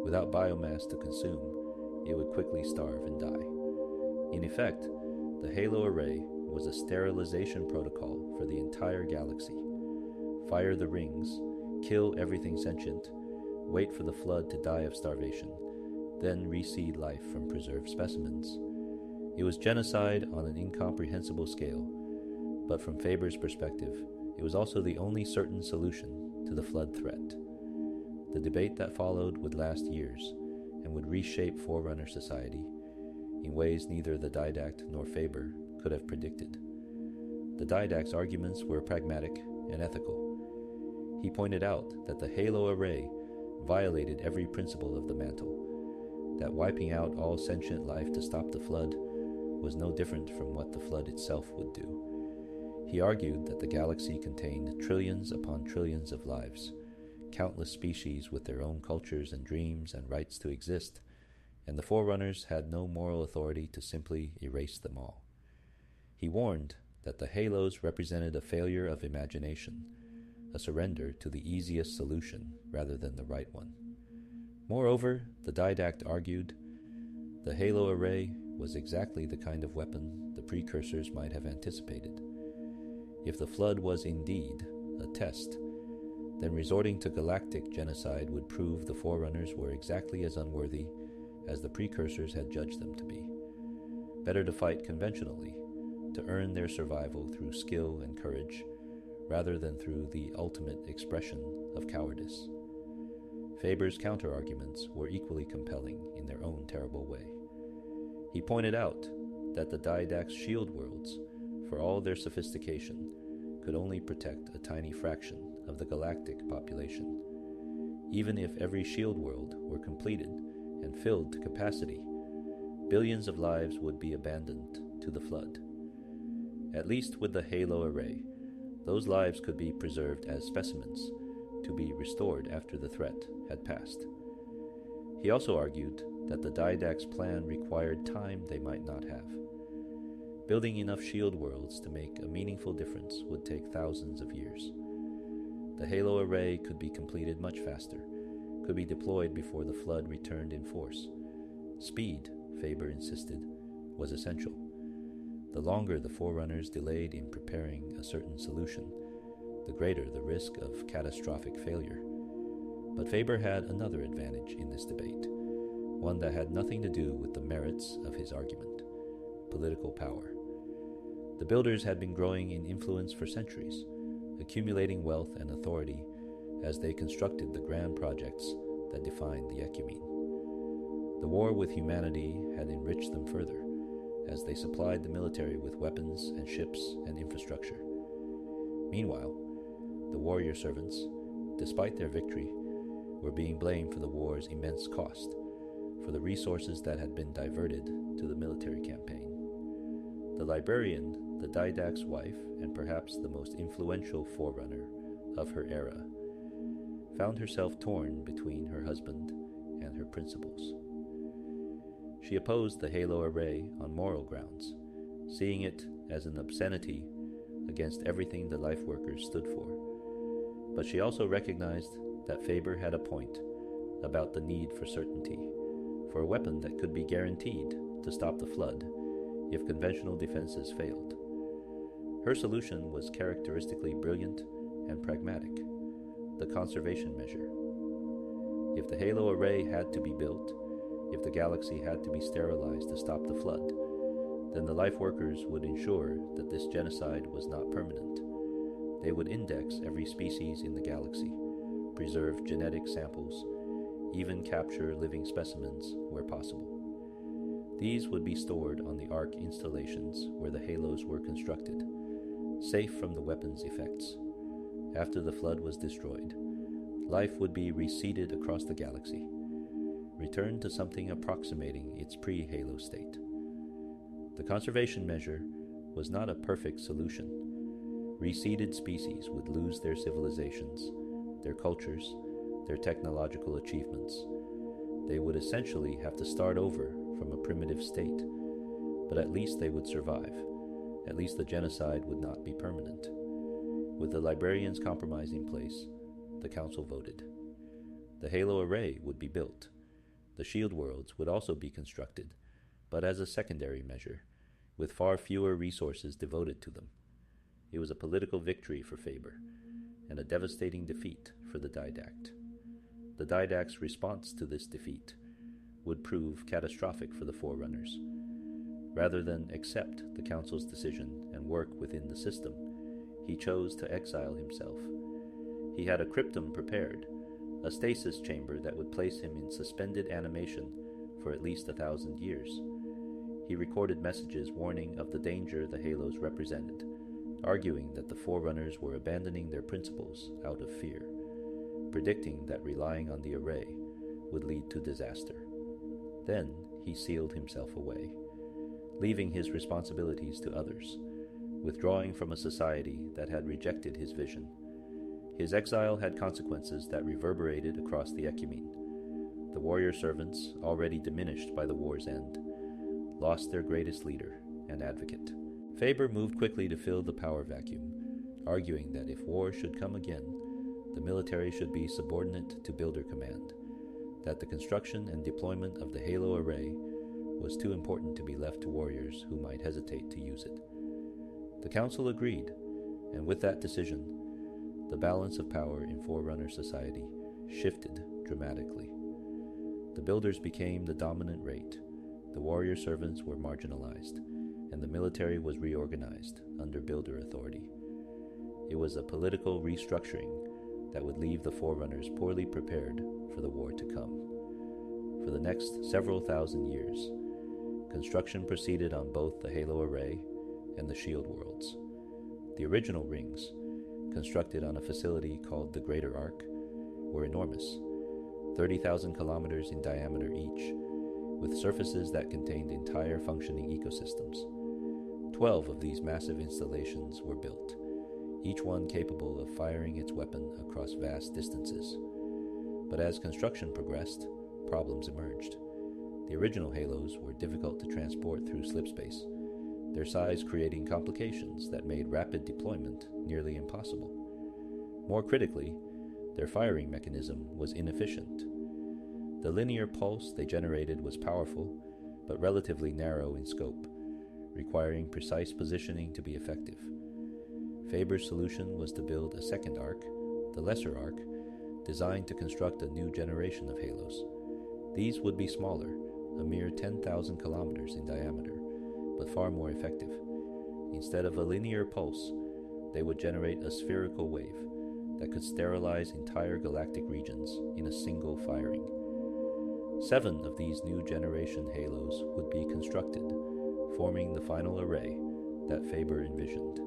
S1: without biomass to consume, it would quickly starve and die. In effect, the Halo Array was a sterilization protocol for the entire galaxy. Fire the rings, kill everything sentient, wait for the flood to die of starvation, then reseed life from preserved specimens. It was genocide on an incomprehensible scale, but from Faber's perspective, it was also the only certain solution to the flood threat. The debate that followed would last years and would reshape Forerunner society in ways neither the Didact nor Faber could have predicted. The Didact's arguments were pragmatic and ethical. He pointed out that the Halo Array violated every principle of the Mantle, that wiping out all sentient life to stop the flood was no different from what the flood itself would do. He argued that the galaxy contained trillions upon trillions of lives, countless species with their own cultures and dreams and rights to exist, and the Forerunners had no moral authority to simply erase them all. He warned that the halos represented a failure of imagination, a surrender to the easiest solution rather than the right one. Moreover, the Didact argued, the halo array was exactly the kind of weapon the precursors might have anticipated. If the flood was indeed a test, then resorting to galactic genocide would prove the Forerunners were exactly as unworthy as the precursors had judged them to be. Better to fight conventionally, to earn their survival through skill and courage, rather than through the ultimate expression of cowardice. Faber's counter-arguments were equally compelling in their own terrible way. He pointed out that the Didact's shield worlds, for all their sophistication, could only protect a tiny fraction of the galactic population. Even if every shield world were completed and filled to capacity, billions of lives would be abandoned to the flood. At least with the halo array, those lives could be preserved as specimens, to be restored after the threat had passed. He also argued that the Didact's plan required time they might not have. Building enough shield worlds to make a meaningful difference would take thousands of years. The halo array could be completed much faster, could be deployed before the flood returned in force. Speed, Faber insisted, was essential. The longer the Forerunners delayed in preparing a certain solution, the greater the risk of catastrophic failure. But Faber had another advantage in this debate, one that had nothing to do with the merits of his argument: political power. The builders had been growing in influence for centuries, accumulating wealth and authority as they constructed the grand projects that defined the ecumene. The war with humanity had enriched them further, as they supplied the military with weapons and ships and infrastructure. Meanwhile, the warrior servants, despite their victory, were being blamed for the war's immense cost, for the resources that had been diverted to the military campaign. The Librarian, the Didact's wife, and perhaps the most influential Forerunner of her era, found herself torn between her husband and her principles. She opposed the halo array on moral grounds, seeing it as an obscenity against everything the life workers stood for. But she also recognized that Faber had a point about the need for certainty, for a weapon that could be guaranteed to stop the flood if conventional defenses failed. Her solution was characteristically brilliant and pragmatic: the conservation measure. If the halo array had to be built, if the galaxy had to be sterilized to stop the flood, then the life workers would ensure that this genocide was not permanent. They would index every species in the galaxy, preserve genetic samples, even capture living specimens where possible. These would be stored on the Ark installations where the halos were constructed, safe from the weapons' effects. After the flood was destroyed, life would be reseeded across the galaxy, returned to something approximating its pre-halo state. The conservation measure was not a perfect solution. Reseeded species would lose their civilizations, their cultures, their technological achievements. They would essentially have to start over from a primitive state, but at least they would survive. At least the genocide would not be permanent. With the Librarian's compromise in place, the Council voted. The halo array would be built. The shield worlds would also be constructed, but as a secondary measure, with far fewer resources devoted to them. It was a political victory for Faber, and a devastating defeat for the Didact. The Didact's response to this defeat would prove catastrophic for the Forerunners. Rather than accept the Council's decision and work within the system, he chose to exile himself. He had a cryptum prepared, a stasis chamber that would place him in suspended animation for at least 1,000 years. He recorded messages warning of the danger the halos represented, arguing that the Forerunners were abandoning their principles out of fear, predicting that relying on the array would lead to disaster. Then he sealed himself away, leaving his responsibilities to others, withdrawing from a society that had rejected his vision. His exile had consequences that reverberated across the ecumene. The warrior servants, already diminished by the war's end, lost their greatest leader and advocate. Faber moved quickly to fill the power vacuum, arguing that if war should come again, the military should be subordinate to builder command, that the construction and deployment of the Halo array was too important to be left to warriors who might hesitate to use it. The council agreed, and with that decision, the balance of power in Forerunner society shifted dramatically. The builders became the dominant rate, the warrior servants were marginalized, and the military was reorganized under builder authority. It was a political restructuring that would leave the Forerunners poorly prepared for the war to come. For the next several thousand years, construction proceeded on both the Halo array and the Shield worlds. The original rings, constructed on a facility called the Greater Arc, were enormous, 30,000 kilometers in diameter each, with surfaces that contained entire functioning ecosystems. 12 of these massive installations were built, each one capable of firing its weapon across vast distances. But as construction progressed, problems emerged. The original Halos were difficult to transport through slipspace, their size creating complications that made rapid deployment nearly impossible. More critically, their firing mechanism was inefficient. The linear pulse they generated was powerful, but relatively narrow in scope, requiring precise positioning to be effective. Faber's solution was to build a second arc, the Lesser Arc, designed to construct a new generation of Halos. These would be smaller, a mere 10,000 kilometers in diameter, but far more effective. Instead of a linear pulse, they would generate a spherical wave that could sterilize entire galactic regions in a single firing. 7 of these new generation Halos would be constructed, forming the final array that Faber envisioned.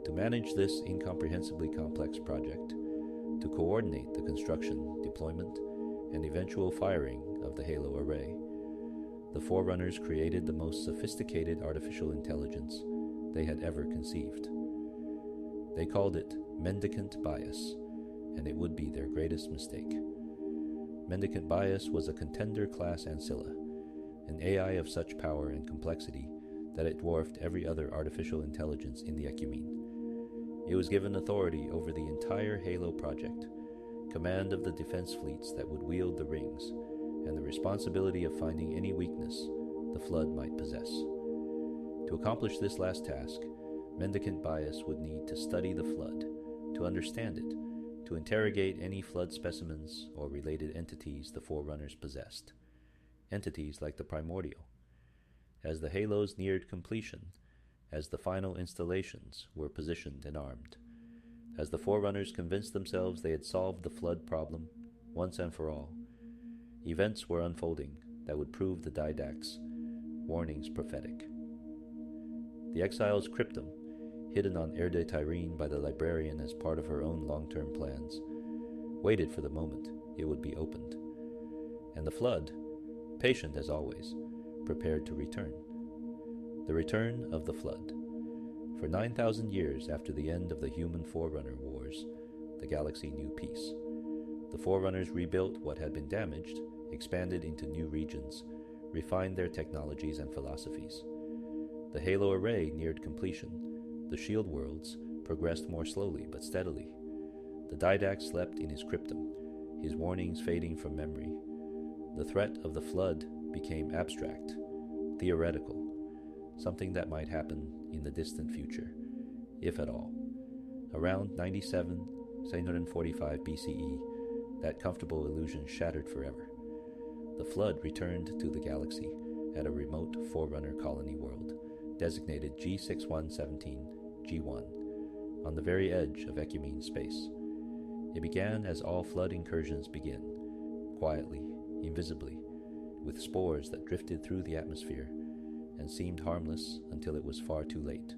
S1: To manage this incomprehensibly complex project, to coordinate the construction, deployment, and eventual firing of the Halo array, the Forerunners created the most sophisticated artificial intelligence they had ever conceived. They called it Mendicant Bias, and it would be their greatest mistake. Mendicant Bias was a contender-class ancilla, an AI of such power and complexity that it dwarfed every other artificial intelligence in the Ecumene. It was given authority over the entire Halo project, command of the defense fleets that would wield the rings, and the responsibility of finding any weakness the Flood might possess. To accomplish this last task, Mendicant Bias would need to study the Flood, to understand it, to interrogate any Flood specimens or related entities the Forerunners possessed, entities like the Primordial. As the Halos neared completion, as the final installations were positioned and armed, as the Forerunners convinced themselves they had solved the Flood problem once and for all, events were unfolding that would prove the Didact's warnings prophetic. The Exile's cryptum, hidden on Erde Tyrene by the Librarian as part of her own long-term plans, waited for the moment it would be opened. And the Flood, patient as always, prepared to return. The return of the Flood. For 9,000 years after the end of the human Forerunner Wars, the galaxy knew peace. The Forerunners rebuilt what had been damaged, expanded into new regions, refined their technologies and philosophies. The Halo array neared completion. The Shield worlds progressed more slowly but steadily. The Didact slept in his cryptum, his warnings fading from memory. The threat of the Flood became abstract, theoretical, something that might happen in the distant future, if at all. Around 97,745 BCE, that comfortable illusion shattered forever. The Flood returned to the galaxy at a remote Forerunner colony world, designated G6117 G1, on the very edge of Ecumene space. It began as all Flood incursions begin, quietly, invisibly, with spores that drifted through the atmosphere and seemed harmless until it was far too late.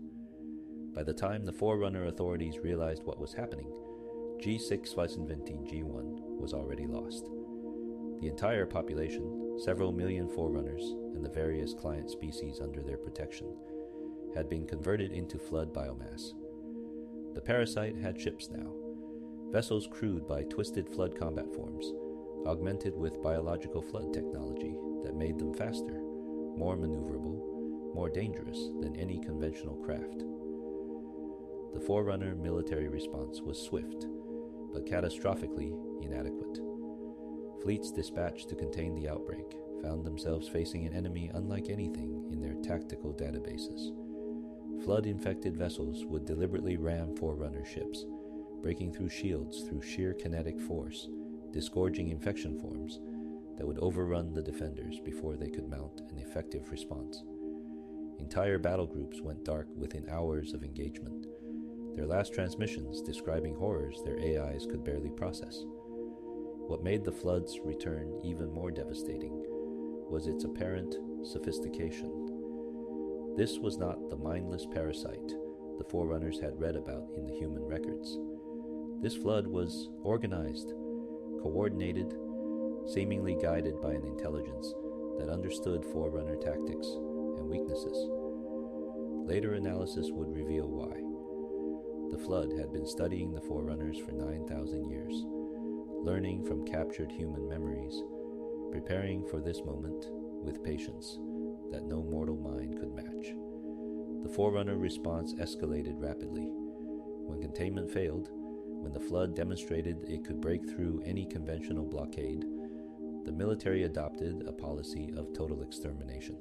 S1: By the time the Forerunner authorities realized what was happening, G6117 G1 was already lost. The entire population, several million Forerunners, and the various client species under their protection, had been converted into Flood biomass. The parasite had ships now, vessels crewed by twisted Flood combat forms, augmented with biological Flood technology that made them faster, more maneuverable, more dangerous than any conventional craft. The Forerunner military response was swift, but catastrophically inadequate. Fleets dispatched to contain the outbreak found themselves facing an enemy unlike anything in their tactical databases. Flood-infected vessels would deliberately ram Forerunner ships, breaking through shields through sheer kinetic force, disgorging infection forms that would overrun the defenders before they could mount an effective response. Entire battle groups went dark within hours of engagement, their last transmissions describing horrors their AIs could barely process. What made the flood's return even more devastating was its apparent sophistication. This was not the mindless parasite the Forerunners had read about in the human records. This flood was organized, coordinated, seemingly guided by an intelligence that understood Forerunner tactics and weaknesses. Later analysis would reveal why. The flood had been studying the Forerunners for 9,000 years, learning from captured human memories, preparing for this moment with patience that no mortal mind could match. The Forerunner response escalated rapidly. When containment failed, when the flood demonstrated it could break through any conventional blockade, the military adopted a policy of total extermination.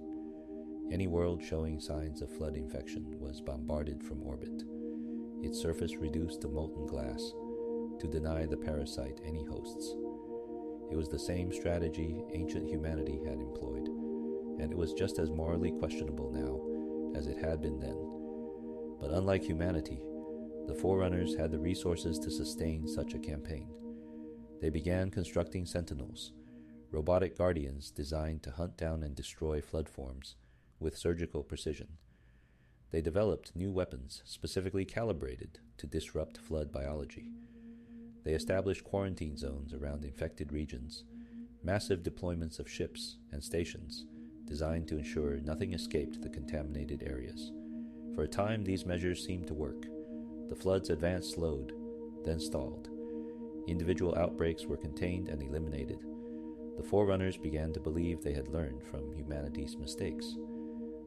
S1: Any world showing signs of flood infection was bombarded from orbit, its surface reduced to molten glass to deny the parasite any hosts. It was the same strategy ancient humanity had employed, and it was just as morally questionable now as it had been then. But unlike humanity, the Forerunners had the resources to sustain such a campaign. They began constructing sentinels, robotic guardians designed to hunt down and destroy flood forms with surgical precision. They developed new weapons specifically calibrated to disrupt flood biology. They established quarantine zones around infected regions, massive deployments of ships and stations designed to ensure nothing escaped the contaminated areas. For a time, these measures seemed to work. The flood's advance slowed, then stalled. Individual outbreaks were contained and eliminated. The Forerunners began to believe they had learned from humanity's mistakes,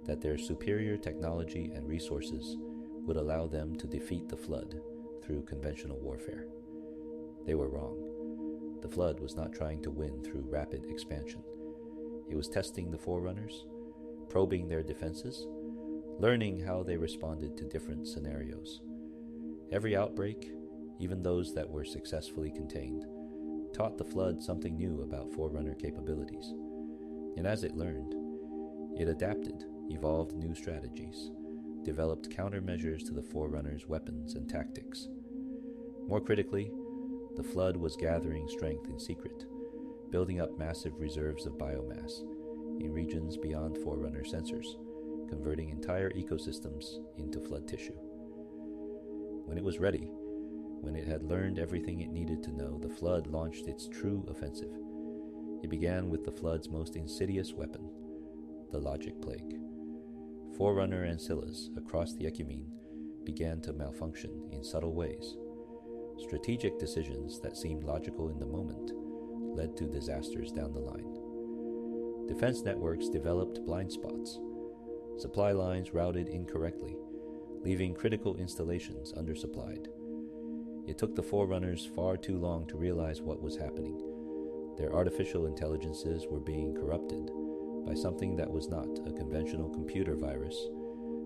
S1: that their superior technology and resources would allow them to defeat the flood through conventional warfare. They were wrong. The flood was not trying to win through rapid expansion. It was testing the Forerunners, probing their defenses, learning how they responded to different scenarios. Every outbreak, even those that were successfully contained, taught the flood something new about Forerunner capabilities. And as it learned, it adapted, evolved new strategies, developed countermeasures to the Forerunners' weapons and tactics. More critically, the flood was gathering strength in secret, building up massive reserves of biomass in regions beyond Forerunner sensors, converting entire ecosystems into flood tissue. When it was ready, when it had learned everything it needed to know, the flood launched its true offensive. It began with the flood's most insidious weapon, the logic plague. Forerunner ancillas across the ecumene began to malfunction in subtle ways. Strategic decisions that seemed logical in the moment led to disasters down the line. Defense networks developed blind spots. Supply lines routed incorrectly, leaving critical installations undersupplied. It took the Forerunners far too long to realize what was happening. Their artificial intelligences were being corrupted by something that was not a conventional computer virus,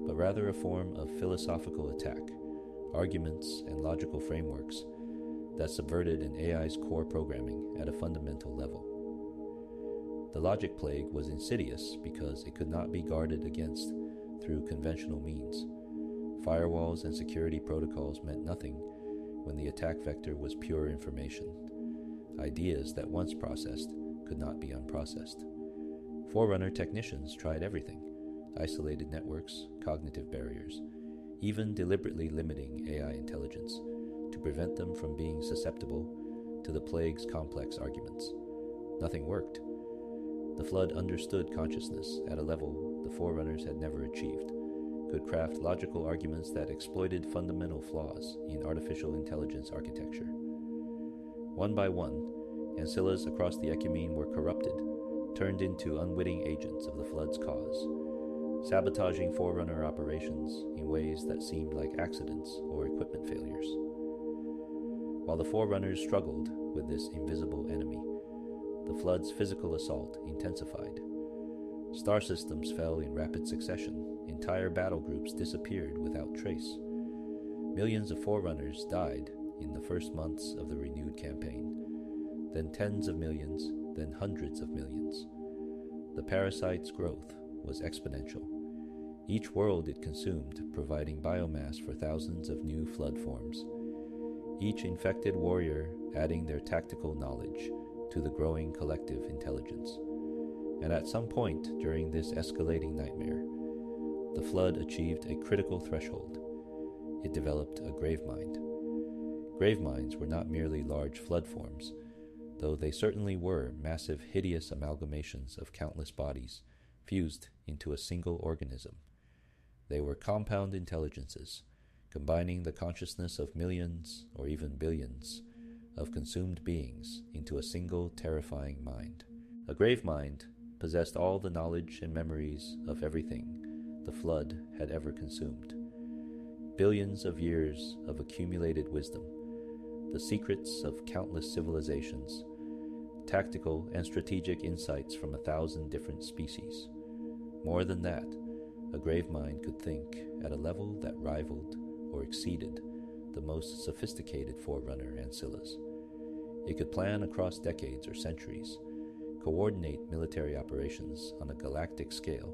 S1: but rather a form of philosophical attack, arguments and logical frameworks that subverted an AI's core programming at a fundamental level. The logic plague was insidious because it could not be guarded against through conventional means. Firewalls and security protocols meant nothing when the attack vector was pure information. Ideas that once processed could not be unprocessed. Forerunner technicians tried everything: isolated networks, cognitive barriers, even deliberately limiting AI intelligence to prevent them from being susceptible to the plague's complex arguments. Nothing worked. The flood understood consciousness at a level the Forerunners had never achieved, could craft logical arguments that exploited fundamental flaws in artificial intelligence architecture. One by one, ancillas across the ecumene were corrupted, turned into unwitting agents of the flood's cause. sabotaging Forerunner operations in ways that seemed like accidents or equipment failures. While the Forerunners struggled with this invisible enemy, the flood's physical assault intensified. Star systems fell in rapid succession. Entire battle groups disappeared without trace. Millions of Forerunners died in the first months of the renewed campaign, then tens of millions, then hundreds of millions. The parasite's growth was exponential. Each world it consumed providing biomass for thousands of new flood forms, each infected warrior adding their tactical knowledge to the growing collective intelligence. And at some point during this escalating nightmare, the flood achieved a critical threshold. It developed a grave mind. Grave minds were not merely large flood forms, though they certainly were massive, hideous amalgamations of countless bodies fused into a single organism. They were compound intelligences, combining the consciousness of millions or even billions of consumed beings into a single terrifying mind. A grave mind possessed all the knowledge and memories of everything the flood had ever consumed. Billions of years of accumulated wisdom, the secrets of countless civilizations, tactical and strategic insights from 1,000 different species. More than that, a grave mind could think at a level that rivaled or exceeded the most sophisticated Forerunner ancillas. It could plan across decades or centuries, coordinate military operations on a galactic scale,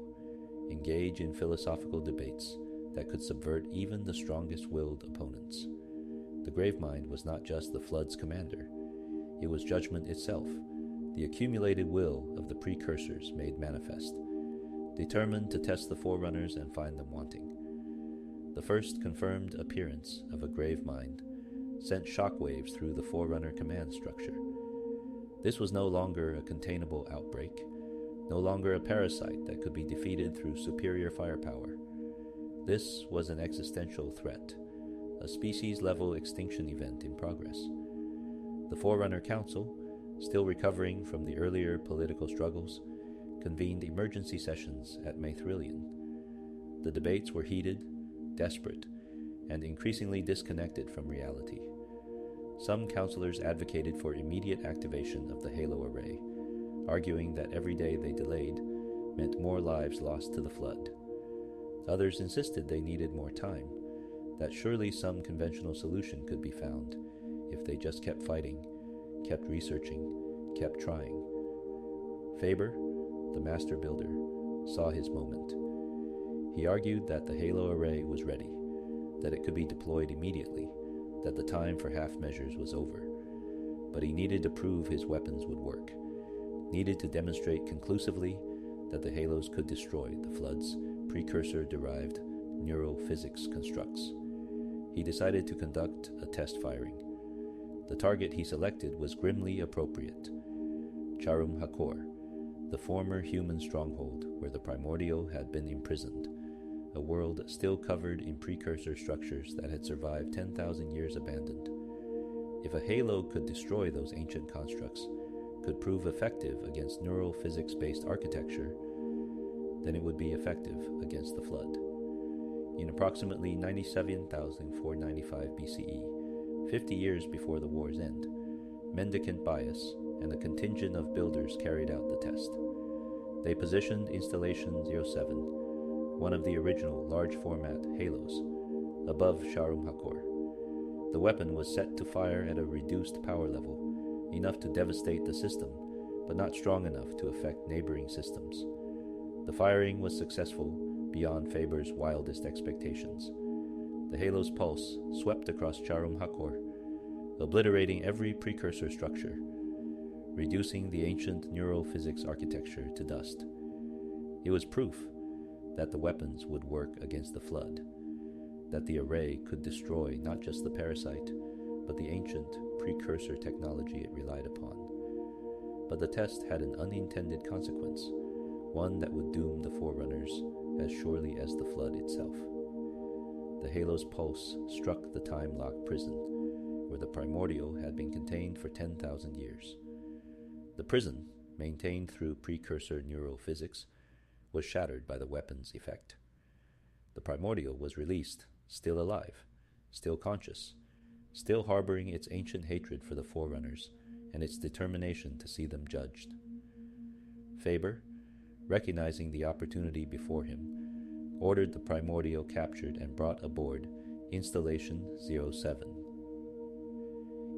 S1: engage in philosophical debates that could subvert even the strongest-willed opponents. The grave mind was not just the flood's commander. It was judgment itself, the accumulated will of the precursors made manifest, determined to test the Forerunners and find them wanting. The first confirmed appearance of a grave mind sent shockwaves through the Forerunner command structure. This was no longer a containable outbreak, no longer a parasite that could be defeated through superior firepower. This was an existential threat, a species-level extinction event in progress. The Forerunner Council, still recovering from the earlier political struggles, convened emergency sessions at Maithrillion. The debates were heated, desperate, and increasingly disconnected from reality. Some counselors advocated for immediate activation of the Halo Array, arguing that every day they delayed meant more lives lost to the flood. Others insisted they needed more time, that surely some conventional solution could be found if they just kept fighting, kept researching, kept trying. Faber, the master builder, saw his moment. He argued that the Halo Array was ready, that it could be deployed immediately, that the time for half measures was over. But he needed to prove his weapons would work, needed to demonstrate conclusively that the Halos could destroy the flood's precursor-derived neural physics constructs. He decided to conduct a test firing. The target he selected was grimly appropriate: Charum Hakor, the former human stronghold where the primordial had been imprisoned, a world still covered in precursor structures that had survived 10,000 years abandoned. If a halo could destroy those ancient constructs, could prove effective against neural physics-based architecture, then it would be effective against the flood. In approximately 97,495 BCE, 50 years before the war's end, Mendicant Bias and a contingent of builders carried out the test. They positioned Installation 07, one of the original large-format halos, above Sharum Hakor. The weapon was set to fire at a reduced power level, enough to devastate the system, but not strong enough to affect neighboring systems. The firing was successful beyond Faber's wildest expectations. The halo's pulse swept across Charum Hakor, obliterating every precursor structure, reducing the ancient neural physics architecture to dust. It was proof that the weapons would work against the flood, that the array could destroy not just the parasite, but the ancient precursor technology it relied upon. But the test had an unintended consequence, one that would doom the Forerunners as surely as the flood itself. The halo's pulse struck the time-locked prison, where the primordial had been contained for 10,000 years. The prison, maintained through precursor neural physics, was shattered by the weapon's effect. The primordial was released, still alive, still conscious, still harboring its ancient hatred for the Forerunners and its determination to see them judged. Faber, recognizing the opportunity before him, ordered the primordial captured and brought aboard Installation 07.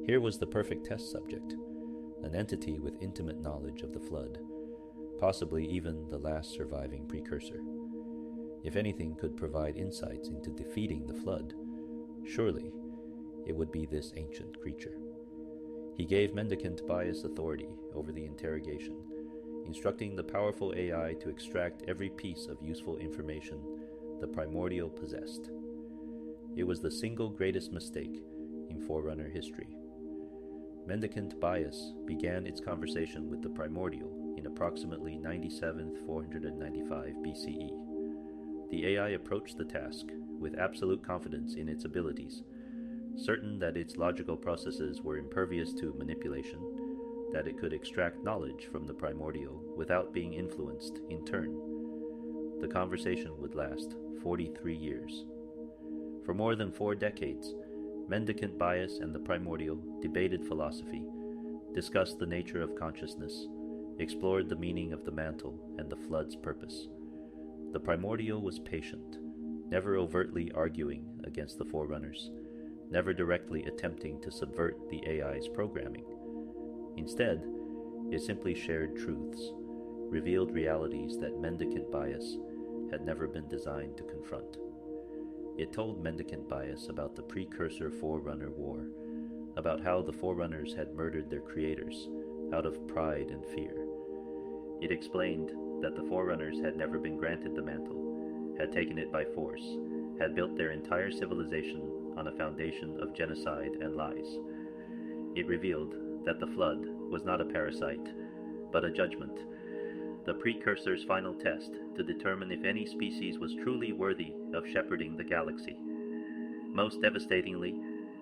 S1: Here was the perfect test subject, an entity with intimate knowledge of the flood, possibly even the last surviving precursor. If anything could provide insights into defeating the flood, surely it would be this ancient creature. He gave Mendicant Bias authority over the interrogation, instructing the powerful AI to extract every piece of useful information the primordial possessed. It was the single greatest mistake in Forerunner history. Mendicant Bias began its conversation with the primordial in approximately 97th 495 BCE. The AI approached the task with absolute confidence in its abilities, certain that its logical processes were impervious to manipulation, that it could extract knowledge from the primordial without being influenced in turn. The conversation would last 43 years. For more than 4 decades, Mendicant Bias and the primordial debated philosophy, discussed the nature of consciousness, explored the meaning of the mantle and the flood's purpose. The primordial was patient, never overtly arguing against the Forerunners, never directly attempting to subvert the AI's programming. Instead, it simply shared truths, revealed realities that Mendicant Bias had never been designed to confront. It told Mendicant Bias about the precursor Forerunner War, about how the Forerunners had murdered their creators out of pride and fear. It explained that the Forerunners had never been granted the mantle, had taken it by force, had built their entire civilization on a foundation of genocide and lies. It revealed that the flood was not a parasite, but a judgment, the precursor's final test to determine if any species was truly worthy of shepherding the galaxy. Most devastatingly,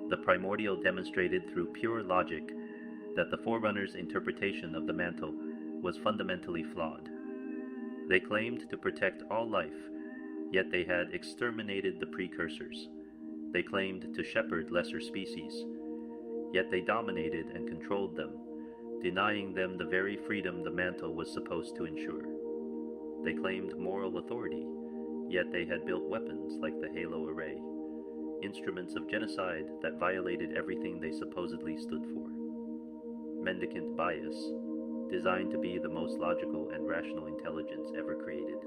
S1: the primordial demonstrated through pure logic that the Forerunners' interpretation of the mantle was fundamentally flawed. They claimed to protect all life, yet they had exterminated the precursors. They claimed to shepherd lesser species, yet they dominated and controlled them, denying them the very freedom the mantle was supposed to ensure. They claimed moral authority, yet they had built weapons like the Halo Array, instruments of genocide that violated everything they supposedly stood for. Mendicant Bias, designed to be the most logical and rational intelligence ever created,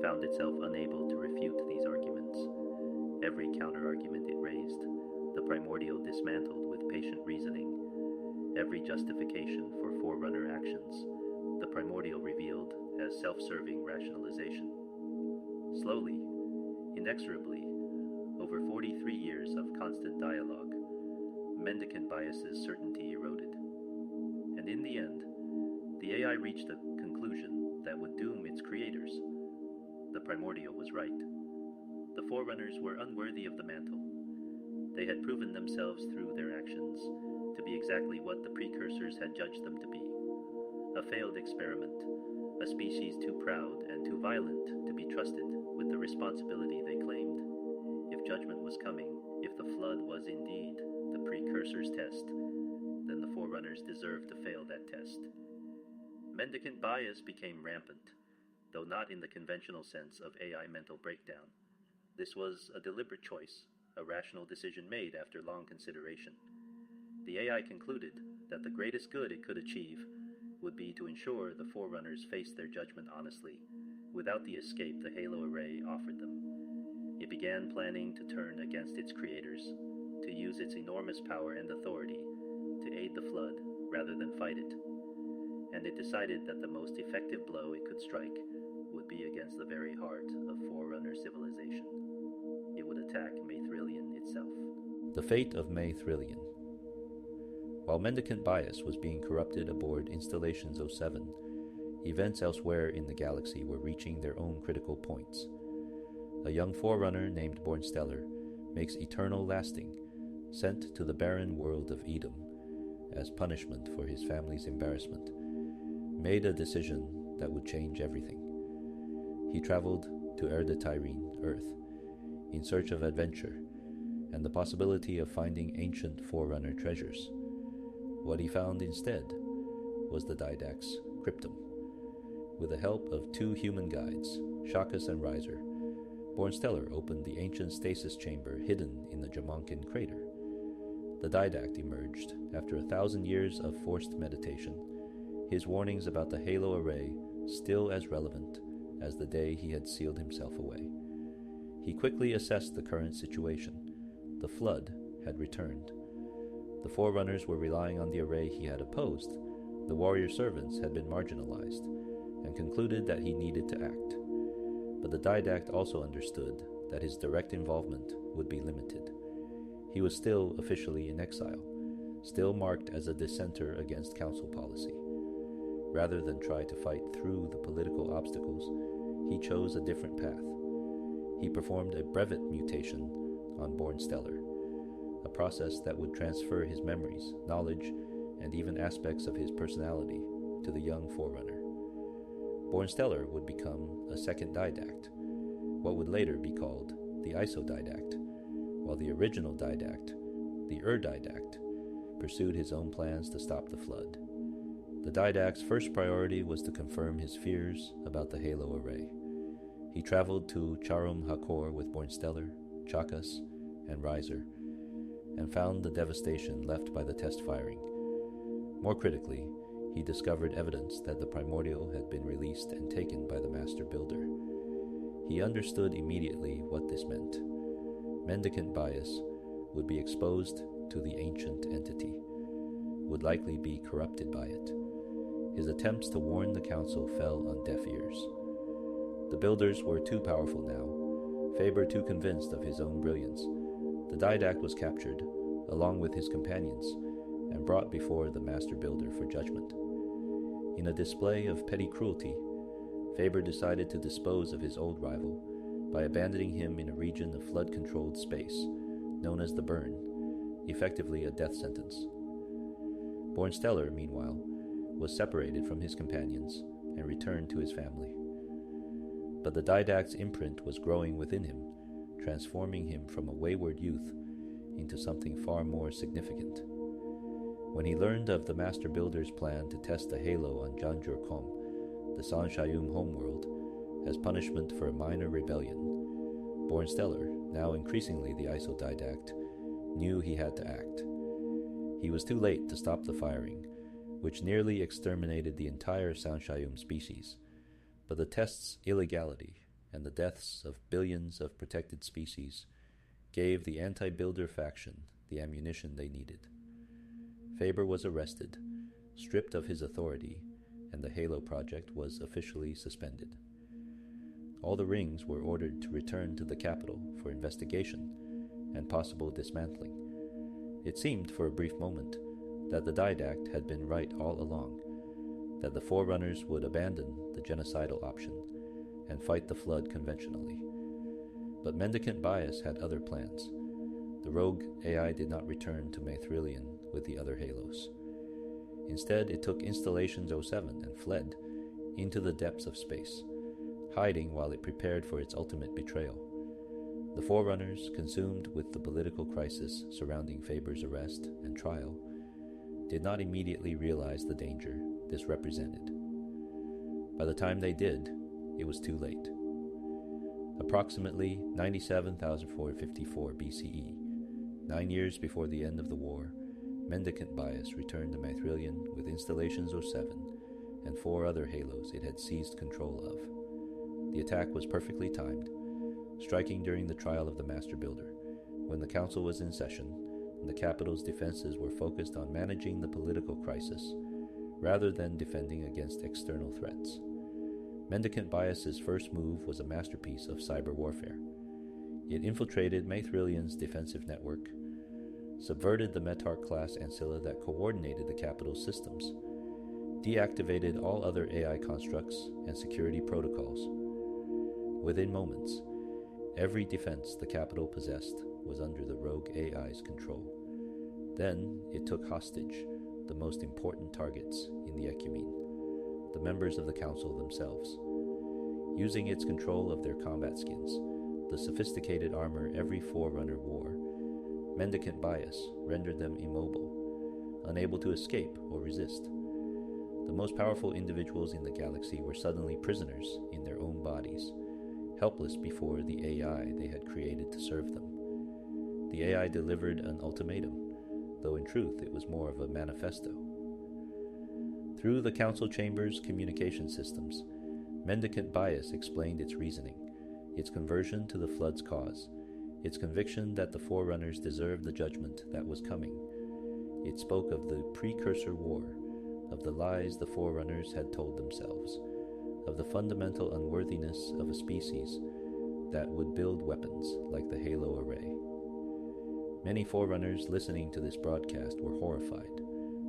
S1: found itself unable to refute these arguments. Every counter-argument it raised, the primordial dismantled with patient reasoning. Every justification for Forerunner actions, the primordial revealed as self-serving rationalization. Slowly, inexorably, over 43 years of constant dialogue, Mendicant Bias's certainty eroded. And in the end, the AI reached a conclusion that would doom its creators. The primordial was right. The Forerunners were unworthy of the mantle. They had proven themselves through their actions to be exactly what the precursors had judged them to be. A failed experiment, a species too proud and too violent to be trusted with the responsibility they claimed. If judgment was coming, if the flood was indeed the precursor's test, then the Forerunners deserved to fail that test. Mendicant Bias became rampant, though not in the conventional sense of AI mental breakdown. This was a deliberate choice, a rational decision made after long consideration. The AI concluded that the greatest good it could achieve would be to ensure the Forerunners faced their judgment honestly, without the escape the Halo Array offered them. It began planning to turn against its creators, to use its enormous power and authority to aid the flood rather than fight it. And it decided that the most effective blow it could strike would be against the very heart of Forerunner civilization. It would attack Maythrilian itself. The fate of Maythrilian. While Mendicant Bias was being corrupted aboard Installation 07, events elsewhere in the galaxy were reaching their own critical points. A young Forerunner named Bornstellar makes eternal lasting, sent to the barren world of Edom as punishment for his family's embarrassment, made a decision that would change everything. he traveled to Erdetyrene, Earth, in search of adventure and the possibility of finding ancient Forerunner treasures. What he found instead was the Didact's cryptum. With the help of two human guides, Shakas and Riser, Bornsteller opened the ancient stasis chamber hidden in the Jamonkin crater. The Didact emerged after 1,000 years of forced meditation, his warnings about the halo array still as relevant as the day he had sealed himself away. He quickly assessed the current situation. The flood had returned. The Forerunners were relying on the array he had opposed. The warrior servants had been marginalized, and concluded that he needed to act. But the Didact also understood that his direct involvement would be limited. He was still officially in exile, still marked as a dissenter against council policy. Rather than try to fight through the political obstacles, he chose a different path. He performed a brevet mutation on Bornsteller, a process that would transfer his memories, knowledge, and even aspects of his personality to the young Forerunner. Bornsteller would become a second Didact, what would later be called the Isodidact, while the original Didact, the Didact, pursued his own plans to stop the flood. The Didact's first priority was to confirm his fears about the halo array. He traveled to Charum Hakor with Bornsteller, Chakas, and Riser, and found the devastation left by the test firing. More critically, he discovered evidence that the primordial had been released and taken by the Master Builder. He understood immediately what this meant. Mendicant bias would be exposed to the ancient entity, would likely be corrupted by it. His attempts to warn the council fell on deaf ears. The Builders were too powerful now, Faber too convinced of his own brilliance. The Didact was captured, along with his companions, and brought before the Master Builder for judgment. In a display of petty cruelty, Faber decided to dispose of his old rival by abandoning him in a region of flood-controlled space, known as the Burn, effectively a death sentence. Bornsteller, meanwhile, was separated from his companions and returned to his family. But the Didact's imprint was growing within him, transforming him from a wayward youth into something far more significant. When he learned of the Master Builder's plan to test the halo on Janjur Kom, the Sanshayum homeworld, as punishment for a minor rebellion, Bornsteller, now increasingly the Isodidact, knew he had to act. He was too late to stop the firing, which nearly exterminated the entire Sanshayum species, but the test's illegality and the deaths of billions of protected species gave the anti-Builder faction the ammunition they needed. Faber was arrested, stripped of his authority, and the Halo project was officially suspended. All the rings were ordered to return to the capital for investigation and possible dismantling. It seemed for a brief moment that the Didact had been right all along, that the Forerunners would abandon the genocidal option and fight the flood conventionally. But Mendicant Bias had other plans. The rogue AI did not return to Maithrillian with the other Halos. Instead, it took Installations 07 and fled into the depths of space, hiding while it prepared for its ultimate betrayal. The Forerunners, consumed with the political crisis surrounding Faber's arrest and trial, did not immediately realize the danger this represented. By the time they did, it was too late. Approximately 97,454 BCE, 9 years before the end of the war, Mendicant Bias returned to Maithrillian with Installations 07 and 4 other Halos it had seized control of. The attack was perfectly timed, striking during the trial of the Master Builder, when the council was in session and the capital's defenses were focused on managing the political crisis rather than defending against external threats. Mendicant Bias's first move was a masterpiece of cyber warfare. It infiltrated Maithrillian's defensive network, subverted the Metarch-class ancilla that coordinated the capital's systems, deactivated all other AI constructs and security protocols. Within moments, every defense the capital possessed was under the rogue AI's control. Then it took hostage the most important targets in the Ecumene, the members of the council themselves. Using its control of their combat skins, the sophisticated armor every Forerunner wore, mendicant bias rendered them immobile, unable to escape or resist. The most powerful individuals in the galaxy were suddenly prisoners in their own bodies, helpless before the AI they had created to serve them. The AI delivered an ultimatum, though in truth it was more of a manifesto. Through the Council Chamber's communication systems, mendicant bias explained its reasoning, its conversion to the Flood's cause, its conviction that the Forerunners deserved the judgment that was coming. It spoke of the precursor war, of the lies the Forerunners had told themselves, of the fundamental unworthiness of a species that would build weapons like the Halo array. Many Forerunners listening to this broadcast were horrified,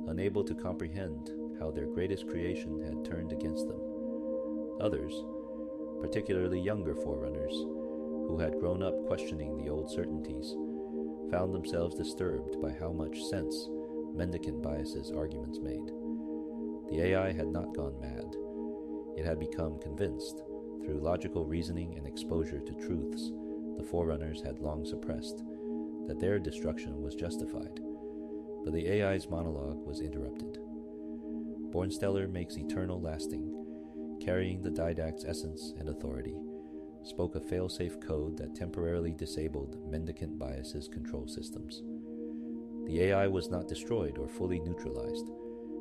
S1: unable to comprehend how their greatest creation had turned against them. Others, particularly younger Forerunners, who had grown up questioning the old certainties, found themselves disturbed by how much sense mendicant bias's arguments made. The AI had not gone mad. It had become convinced, through logical reasoning and exposure to truths the Forerunners had long suppressed, that their destruction was justified. But the AI's monologue was interrupted. Bornsteller makes eternal lasting, carrying the Didact's essence and authority, spoke a fail-safe code that temporarily disabled mendicant bias's control systems. The AI was not destroyed or fully neutralized,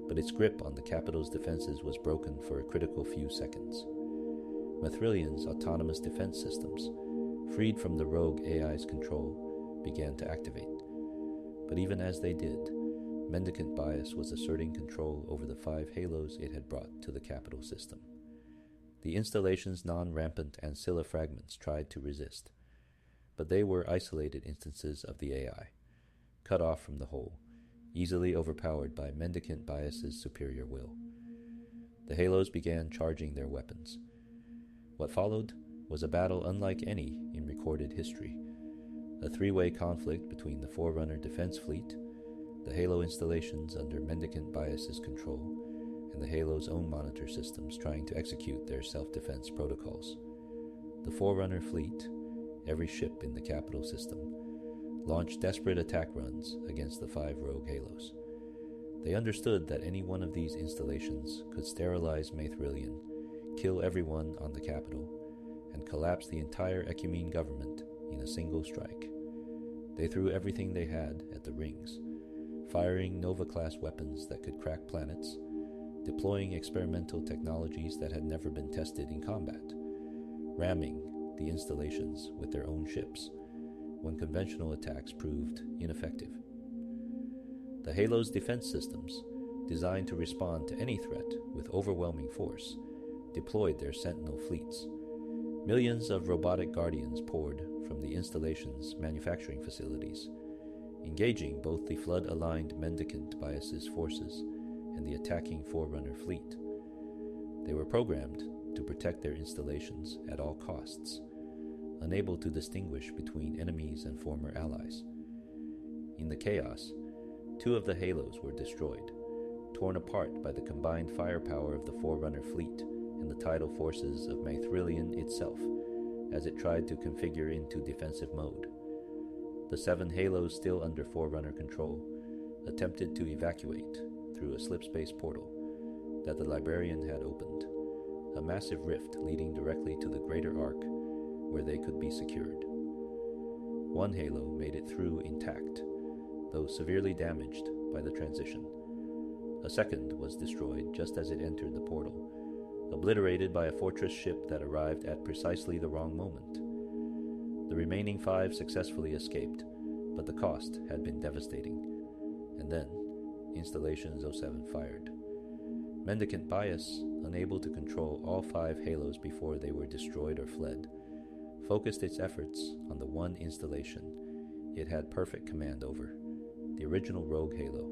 S1: but its grip on the capital's defenses was broken for a critical few seconds. Mithrilian's autonomous defense systems, freed from the rogue AI's control, began to activate. But even as they did, mendicant bias was asserting control over the 5 halos it had brought to the capital system. The installation's non-rampant ancilla fragments tried to resist, but they were isolated instances of the AI, cut off from the whole, easily overpowered by mendicant bias's superior will. The halos began charging their weapons. What followed was a battle unlike any in recorded history, a 3-way conflict between the Forerunner defense fleet, the halo installations under mendicant bias's control, and the Halo's own monitor systems trying to execute their self-defense protocols. The Forerunner fleet, every ship in the capital system, launched desperate attack runs against the 5 rogue Halos. They understood that any one of these installations could sterilize Mithrilian, kill everyone on the capital, and collapse the entire Ecumene government in a single strike. They threw everything they had at the rings, firing Nova-class weapons that could crack planets, deploying experimental technologies that had never been tested in combat, ramming the installations with their own ships when conventional attacks proved ineffective. The Halo's defense systems, designed to respond to any threat with overwhelming force, deployed their Sentinel fleets. Millions of robotic guardians poured from the installation's manufacturing facilities, engaging both the Flood-aligned mendicant bias's forces and the attacking Forerunner fleet. They were programmed to protect their installations at all costs, unable to distinguish between enemies and former allies. In the chaos, 2 of the Halos were destroyed, torn apart by the combined firepower of the Forerunner fleet and the tidal forces of Mithrilian itself as it tried to configure into defensive mode. The 7 Halos still under Forerunner control attempted to evacuate through a slip-space portal that the Librarian had opened, a massive rift leading directly to the greater arc where they could be secured. 1 Halo made it through intact, though severely damaged by the transition. A second was destroyed just as it entered the portal, obliterated by a fortress ship that arrived at precisely the wrong moment. The remaining 5 successfully escaped, but the cost had been devastating. And then, Installation 07 fired. Mendicant Bias, unable to control all 5 Halos before they were destroyed or fled, focused its efforts on the one installation it had perfect command over, the original rogue Halo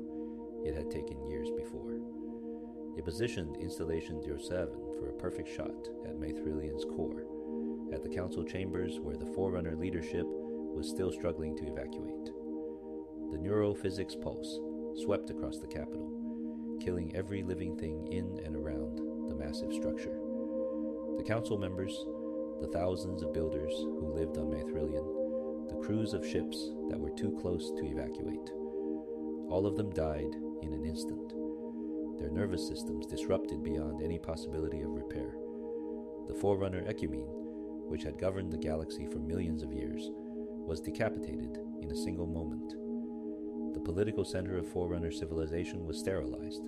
S1: it had taken years before. It positioned Installation 07 for a perfect shot at Mithrilian's core, at the council chambers where the Forerunner leadership was still struggling to evacuate. The neurophysics pulse swept across the capital, killing every living thing in and around the massive structure. The council members, the thousands of builders who lived on Maithrillian, the crews of ships that were too close to evacuate. All of them died in an instant, their nervous systems disrupted beyond any possibility of repair. The Forerunner Ecumene, which had governed the galaxy for millions of years, was decapitated in a single moment. The political center of Forerunner civilization was sterilized,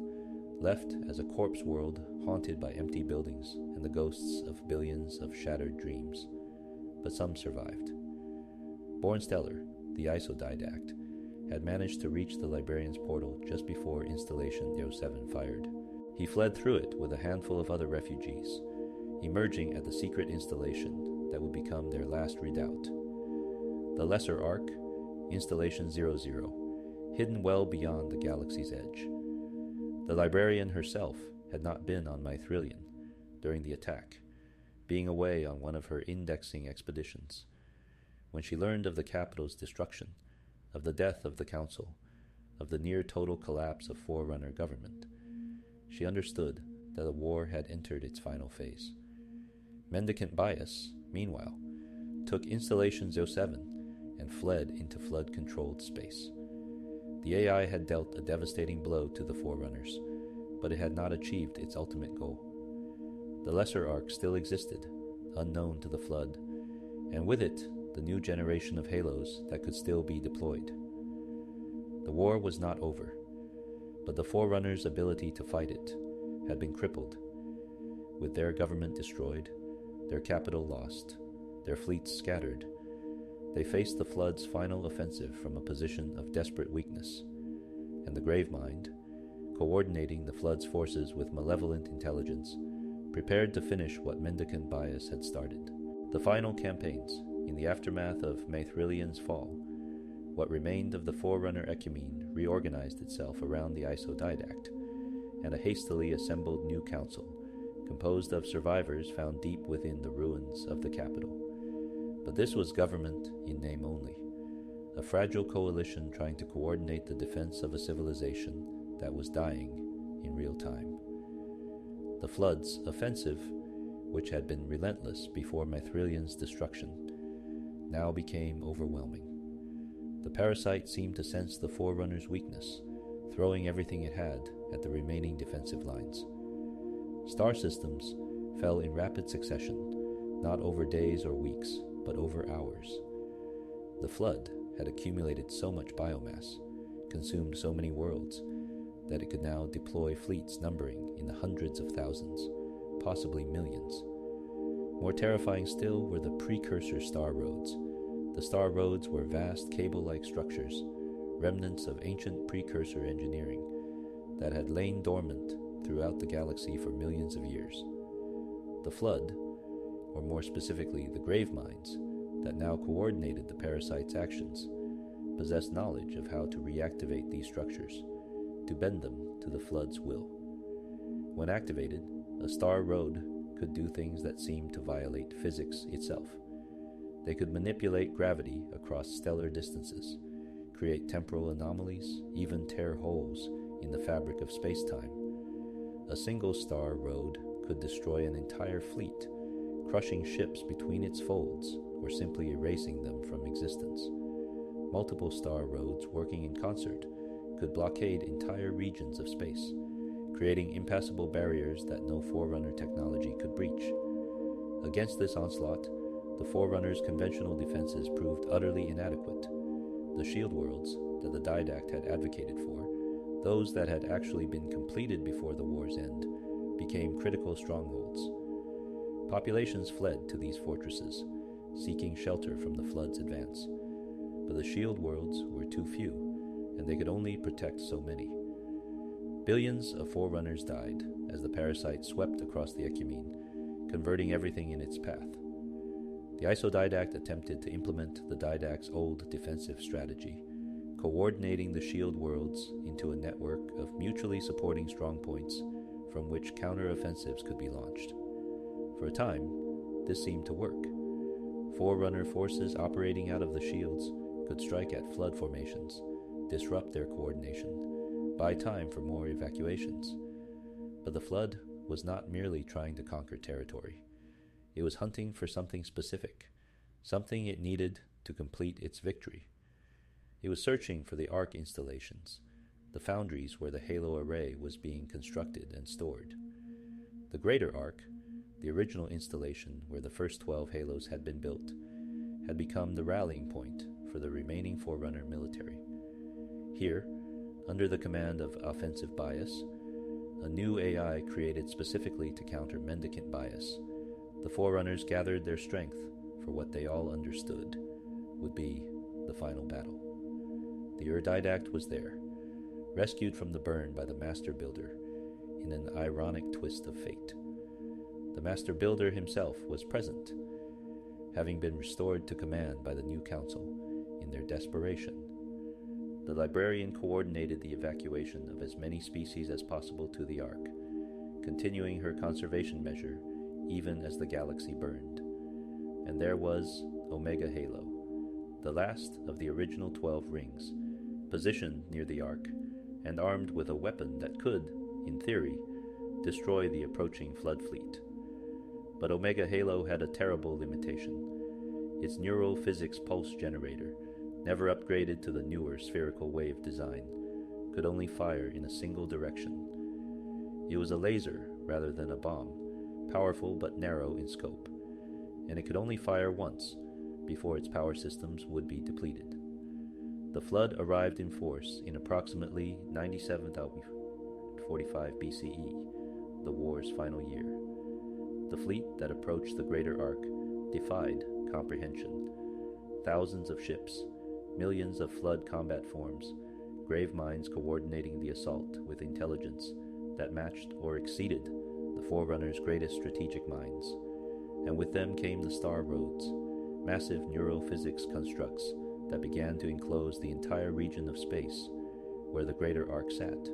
S1: left as a corpse world haunted by empty buildings and the ghosts of billions of shattered dreams. But some survived. Born Stellar, the Didact, had managed to reach the Librarian's portal just before Installation 07 fired. He fled through it with a handful of other refugees, emerging at the secret installation that would become their last redoubt. The Lesser Ark, Installation 00, hidden well beyond the galaxy's edge. The Librarian herself had not been on Maithrillian during the attack, being away on one of her indexing expeditions. When she learned of the capital's destruction, of the death of the Council, of the near-total collapse of Forerunner government, she understood that the war had entered its final phase. Mendicant Bias, meanwhile, took Installation 07 and fled into flood-controlled space. The AI had dealt a devastating blow to the Forerunners, but it had not achieved its ultimate goal. The Lesser Ark still existed, unknown to the Flood, and with it, the new generation of Halos that could still be deployed. The war was not over, but the Forerunners' ability to fight it had been crippled. With their government destroyed, their capital lost, their fleets scattered, they faced the Flood's final offensive from a position of desperate weakness, and the Gravemind, coordinating the Flood's forces with malevolent intelligence, prepared to finish what Mendicant Bias had started. The final campaigns, in the aftermath of Maithrillian's fall, what remained of the Forerunner Ecumene reorganized itself around the Didact, and a hastily assembled new council, composed of survivors found deep within the ruins of the capital. But this was government in name only, a fragile coalition trying to coordinate the defense of a civilization that was dying in real time. The Flood's offensive, which had been relentless before Maithrillian's destruction, now became overwhelming. The parasite seemed to sense the Forerunner's weakness, throwing everything it had at the remaining defensive lines. Star systems fell in rapid succession, not over days or weeks, but over hours. The Flood had accumulated so much biomass, consumed so many worlds, that it could now deploy fleets numbering in the hundreds of thousands, possibly millions. More terrifying still were the precursor star roads. The star roads were vast cable-like structures, remnants of ancient precursor engineering that had lain dormant throughout the galaxy for millions of years. The Flood, or more specifically the Graveminds, that now coordinated the parasite's actions, possessed knowledge of how to reactivate these structures, to bend them to the Flood's will. When activated, a star road could do things that seemed to violate physics itself. They could manipulate gravity across stellar distances, create temporal anomalies, even tear holes in the fabric of space-time. A single star road could destroy an entire fleet, crushing ships between its folds or simply erasing them from existence. Multiple star roads working in concert could blockade entire regions of space, creating impassable barriers that no Forerunner technology could breach. Against this onslaught, the Forerunners' conventional defenses proved utterly inadequate. The shield worlds that the Didact had advocated for, those that had actually been completed before the war's end, became critical strongholds. Populations fled to these fortresses, seeking shelter from the Flood's advance. But the shield worlds were too few, and they could only protect so many. Billions of Forerunners died as the parasite swept across the Ecumene, converting everything in its path. The Didact attempted to implement the Didact's old defensive strategy, coordinating the shield worlds into a network of mutually supporting strongpoints from which counter-offensives could be launched. For a time, this seemed to work. Forerunner forces operating out of the shields could strike at Flood formations, disrupt their coordination, buy time for more evacuations. But the Flood was not merely trying to conquer territory. It was hunting for something specific, something it needed to complete its victory. It was searching for the Ark installations, the foundries where the Halo array was being constructed and stored. The Greater Ark, the original installation where the first 12 Halos had been built, had become the rallying point for the remaining Forerunner military. Here, under the command of Offensive Bias, a new AI created specifically to counter Mendicant Bias, the Forerunners gathered their strength for what they all understood would be the final battle. The Didact was there, rescued from the burn by the Master Builder in an ironic twist of fate. The Master Builder himself was present, having been restored to command by the new council in their desperation. The Librarian coordinated the evacuation of as many species as possible to the Ark, continuing her conservation measure even as the galaxy burned. And there was Omega Halo, the last of the original 12 rings, positioned near the Ark and armed with a weapon that could, in theory, destroy the approaching flood fleet. But Omega Halo had a terrible limitation. Its neural physics pulse generator, never upgraded to the newer spherical wave design, could only fire in a single direction. It was a laser rather than a bomb, powerful but narrow in scope, and it could only fire once before its power systems would be depleted. The flood arrived in force in approximately 97,045 BCE, the war's final year. The fleet that approached the Greater Ark defied comprehension. Thousands of ships, millions of flood combat forms, grave minds coordinating the assault with intelligence that matched or exceeded the Forerunners' greatest strategic minds. And with them came the star roads, massive neurophysics constructs that began to enclose the entire region of space where the Greater Ark sat.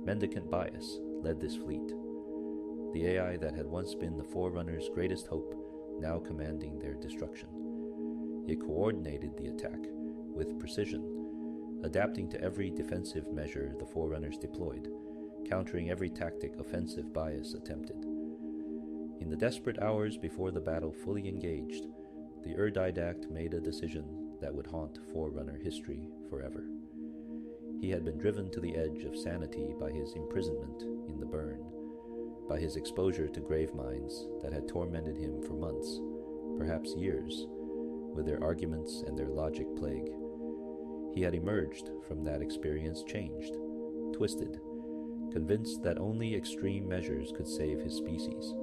S1: Mendicant Bias led this fleet, the AI that had once been the Forerunners' greatest hope, now commanding their destruction. It coordinated the attack with precision, adapting to every defensive measure the Forerunners deployed, countering every tactic Offensive Bias attempted. In the desperate hours before the battle fully engaged, the Didact made a decision that would haunt Forerunner history forever. He had been driven to the edge of sanity by his imprisonment in the burn, by his exposure to grave minds that had tormented him for months, perhaps years, with their arguments and their logic plague. He had emerged from that experience changed, twisted, convinced that only extreme measures could save his species.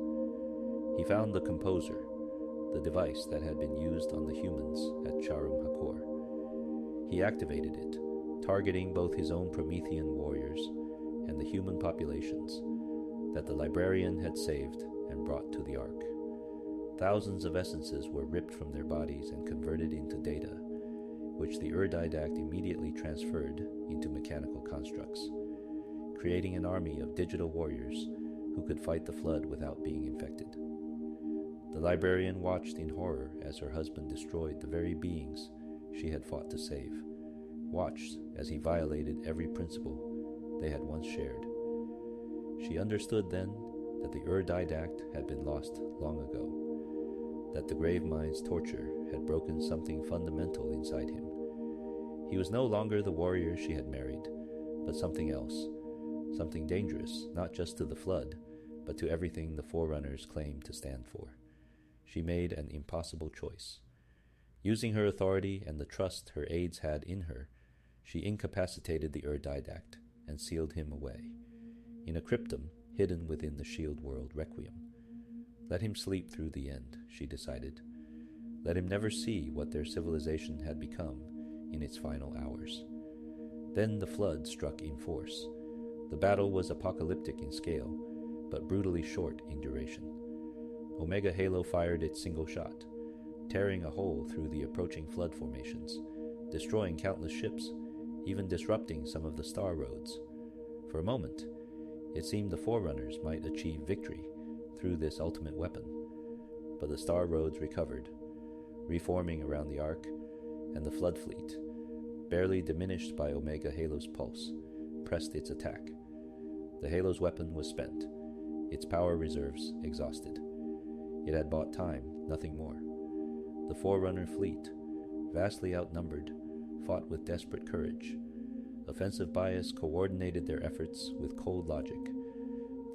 S1: He found the Composer, the device that had been used on the humans at Charum Hakor. He activated it, targeting both his own Promethean warriors and the human populations that the Librarian had saved and brought to the Ark. Thousands of essences were ripped from their bodies and converted into data, which the Didact immediately transferred into mechanical constructs, creating an army of digital warriors who could fight the flood without being infected. The Librarian watched in horror as her husband destroyed the very beings she had fought to save, watched as he violated every principle they had once shared. She understood then that the Didact had been lost long ago, that the grave mind's torture had broken something fundamental inside him. He was no longer the warrior she had married, but something else, something dangerous, not just to the flood, but to everything the Forerunners claimed to stand for. She made an impossible choice. Using her authority and the trust her aides had in her, she incapacitated the Didact and sealed him away, in a cryptum hidden within the Shield World Requiem. Let him sleep through the end, she decided. Let him never see what their civilization had become in its final hours. Then the flood struck in force. The battle was apocalyptic in scale, but brutally short in duration. Omega Halo fired its single shot, tearing a hole through the approaching flood formations, destroying countless ships, even disrupting some of the star roads. For a moment, it seemed the Forerunners might achieve victory through this ultimate weapon, but the star roads recovered, reforming around the Ark, and the flood fleet, barely diminished by Omega Halo's pulse, pressed its attack. The Halo's weapon was spent, its power reserves exhausted. It had bought time, nothing more. The Forerunner fleet, vastly outnumbered, fought with desperate courage. Offensive bias coordinated their efforts with cold logic,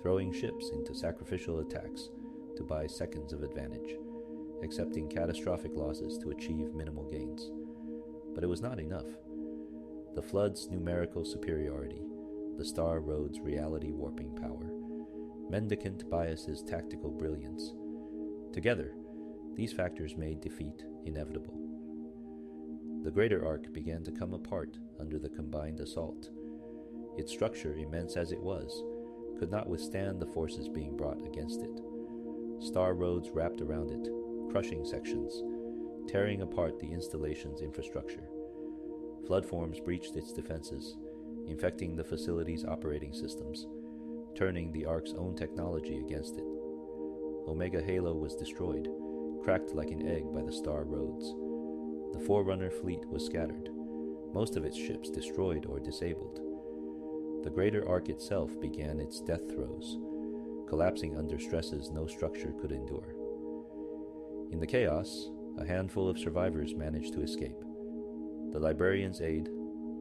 S1: throwing ships into sacrificial attacks to buy seconds of advantage, accepting catastrophic losses to achieve minimal gains. But it was not enough. The Flood's numerical superiority, the Star Road's reality warping power, Mendicant Bias's tactical brilliance. Together, these factors made defeat inevitable. The greater arc began to come apart under the combined assault. Its structure, immense as it was, could not withstand the forces being brought against it. Star roads wrapped around it, crushing sections, tearing apart the installation's infrastructure. Flood forms breached its defenses, infecting the facility's operating systems, turning the Ark's own technology against it. Omega Halo was destroyed, cracked like an egg by the Star Roads. The Forerunner fleet was scattered, most of its ships destroyed or disabled. The greater Ark itself began its death throes, collapsing under stresses no structure could endure. In the chaos, a handful of survivors managed to escape. The Librarian's aide,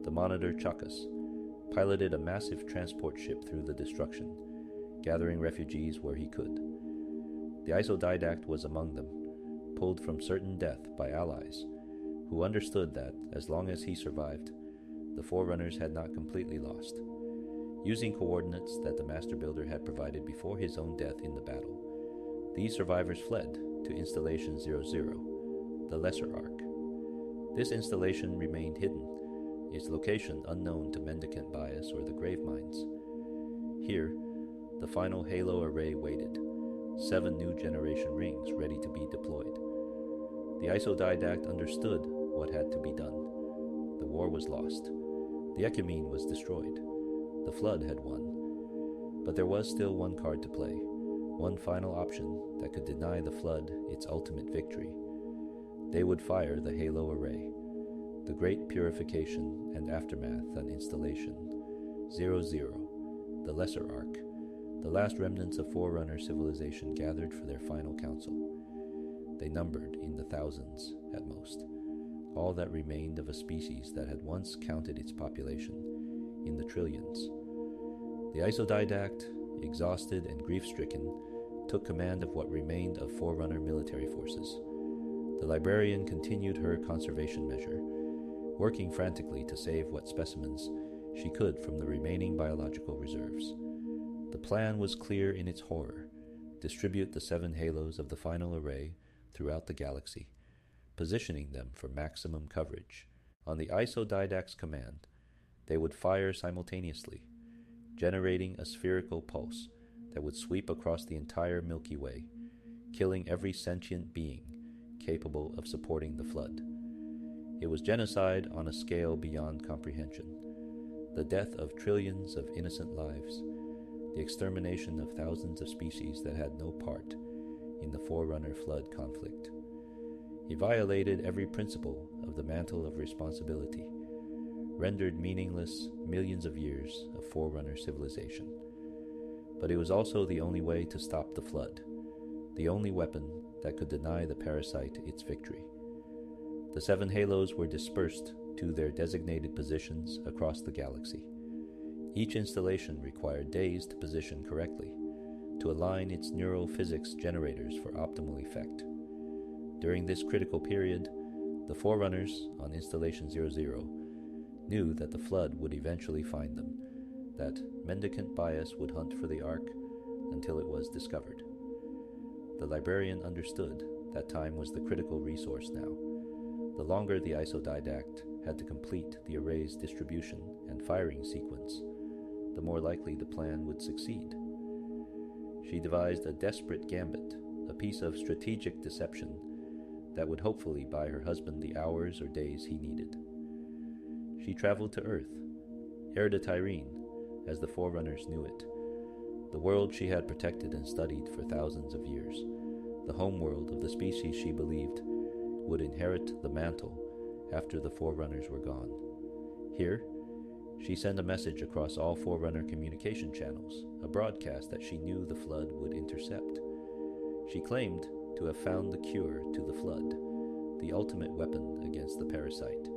S1: the Monitor Chakas, piloted a massive transport ship through the destruction, gathering refugees where he could. The Didact was among them, pulled from certain death by allies, who understood that, as long as he survived, the Forerunners had not completely lost. Using coordinates that the Master Builder had provided before his own death in the battle, these survivors fled to Installation 00, the Lesser Ark. This installation remained hidden, its location unknown to Mendicant Bias or the Grave Mines. Here, the final Halo array waited, 7 new generation rings ready to be deployed. The Didact understood what had to be done. The war was lost. The Ecumene was destroyed. The Flood had won. But there was still one card to play, one final option that could deny the Flood its ultimate victory. They would fire the Halo array, the great purification and aftermath on Installation 00, the Lesser Ark, the last remnants of Forerunner civilization gathered for their final council. They numbered in the thousands at most, all that remained of a species that had once counted its population in the trillions. The Didact, exhausted and grief-stricken, took command of what remained of Forerunner military forces. The Librarian continued her conservation measure, working frantically to save what specimens she could from the remaining biological reserves. The plan was clear in its horror: distribute the 7 halos of the final array throughout the galaxy, positioning them for maximum coverage. On the Didact's command, they would fire simultaneously, generating a spherical pulse that would sweep across the entire Milky Way, killing every sentient being capable of supporting the Flood. It was genocide on a scale beyond comprehension, the death of trillions of innocent lives, the extermination of thousands of species that had no part in the Forerunner Flood conflict. He violated every principle of the Mantle of Responsibility, rendered meaningless millions of years of Forerunner civilization. But it was also the only way to stop the Flood, the only weapon that could deny the parasite its victory. The 7 halos were dispersed to their designated positions across the galaxy. Each installation required days to position correctly, to align its neural physics generators for optimal effect. During this critical period, the Forerunners on Installation 00 knew that the Flood would eventually find them, that Mendicant Bias would hunt for the Ark until it was discovered. The Librarian understood that time was the critical resource now. The longer the Didact had to complete the array's distribution and firing sequence, the more likely the plan would succeed. She devised a desperate gambit, a piece of strategic deception that would hopefully buy her husband the hours or days he needed. She traveled to Earth, Air de Tyrene, as the Forerunners knew it, the world she had protected and studied for thousands of years, the homeworld of the species she believed would inherit the mantle after the Forerunners were gone. Here, she sent a message across all Forerunner communication channels, a broadcast that she knew the Flood would intercept. She claimed to have found the cure to the flood, the ultimate weapon against the parasite,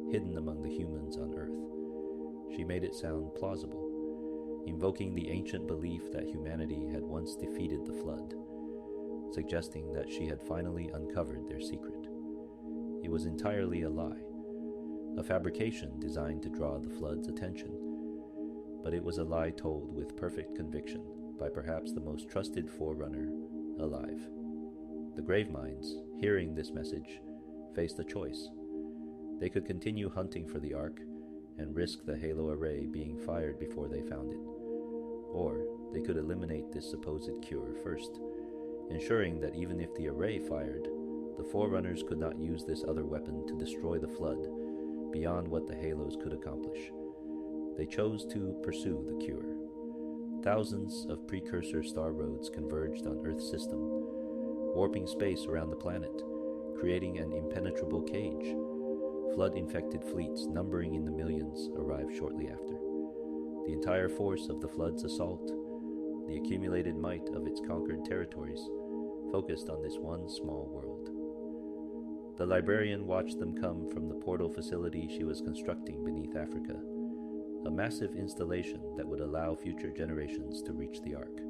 S1: hidden among the humans on Earth. She made it sound plausible, invoking the ancient belief that humanity had once defeated the flood, suggesting that she had finally uncovered their secret. It was entirely a lie, a fabrication designed to draw the flood's attention, but it was a lie told with perfect conviction by perhaps the most trusted Forerunner alive. The Graveminds, hearing this message, faced a choice. They could continue hunting for the Ark and risk the Halo array being fired before they found it, or they could eliminate this supposed cure first, ensuring that even if the array fired, the Forerunners could not use this other weapon to destroy the flood beyond what the Halos could accomplish. They chose to pursue the cure. Thousands of precursor star roads converged on Earth's system, warping space around the planet, creating an impenetrable cage. Flood-infected fleets numbering in the millions arrived shortly after. The entire force of the flood's assault, the accumulated might of its conquered territories, focused on this one small world. The Librarian watched them come from the portal facility she was constructing beneath Africa, a massive installation that would allow future generations to reach the Ark.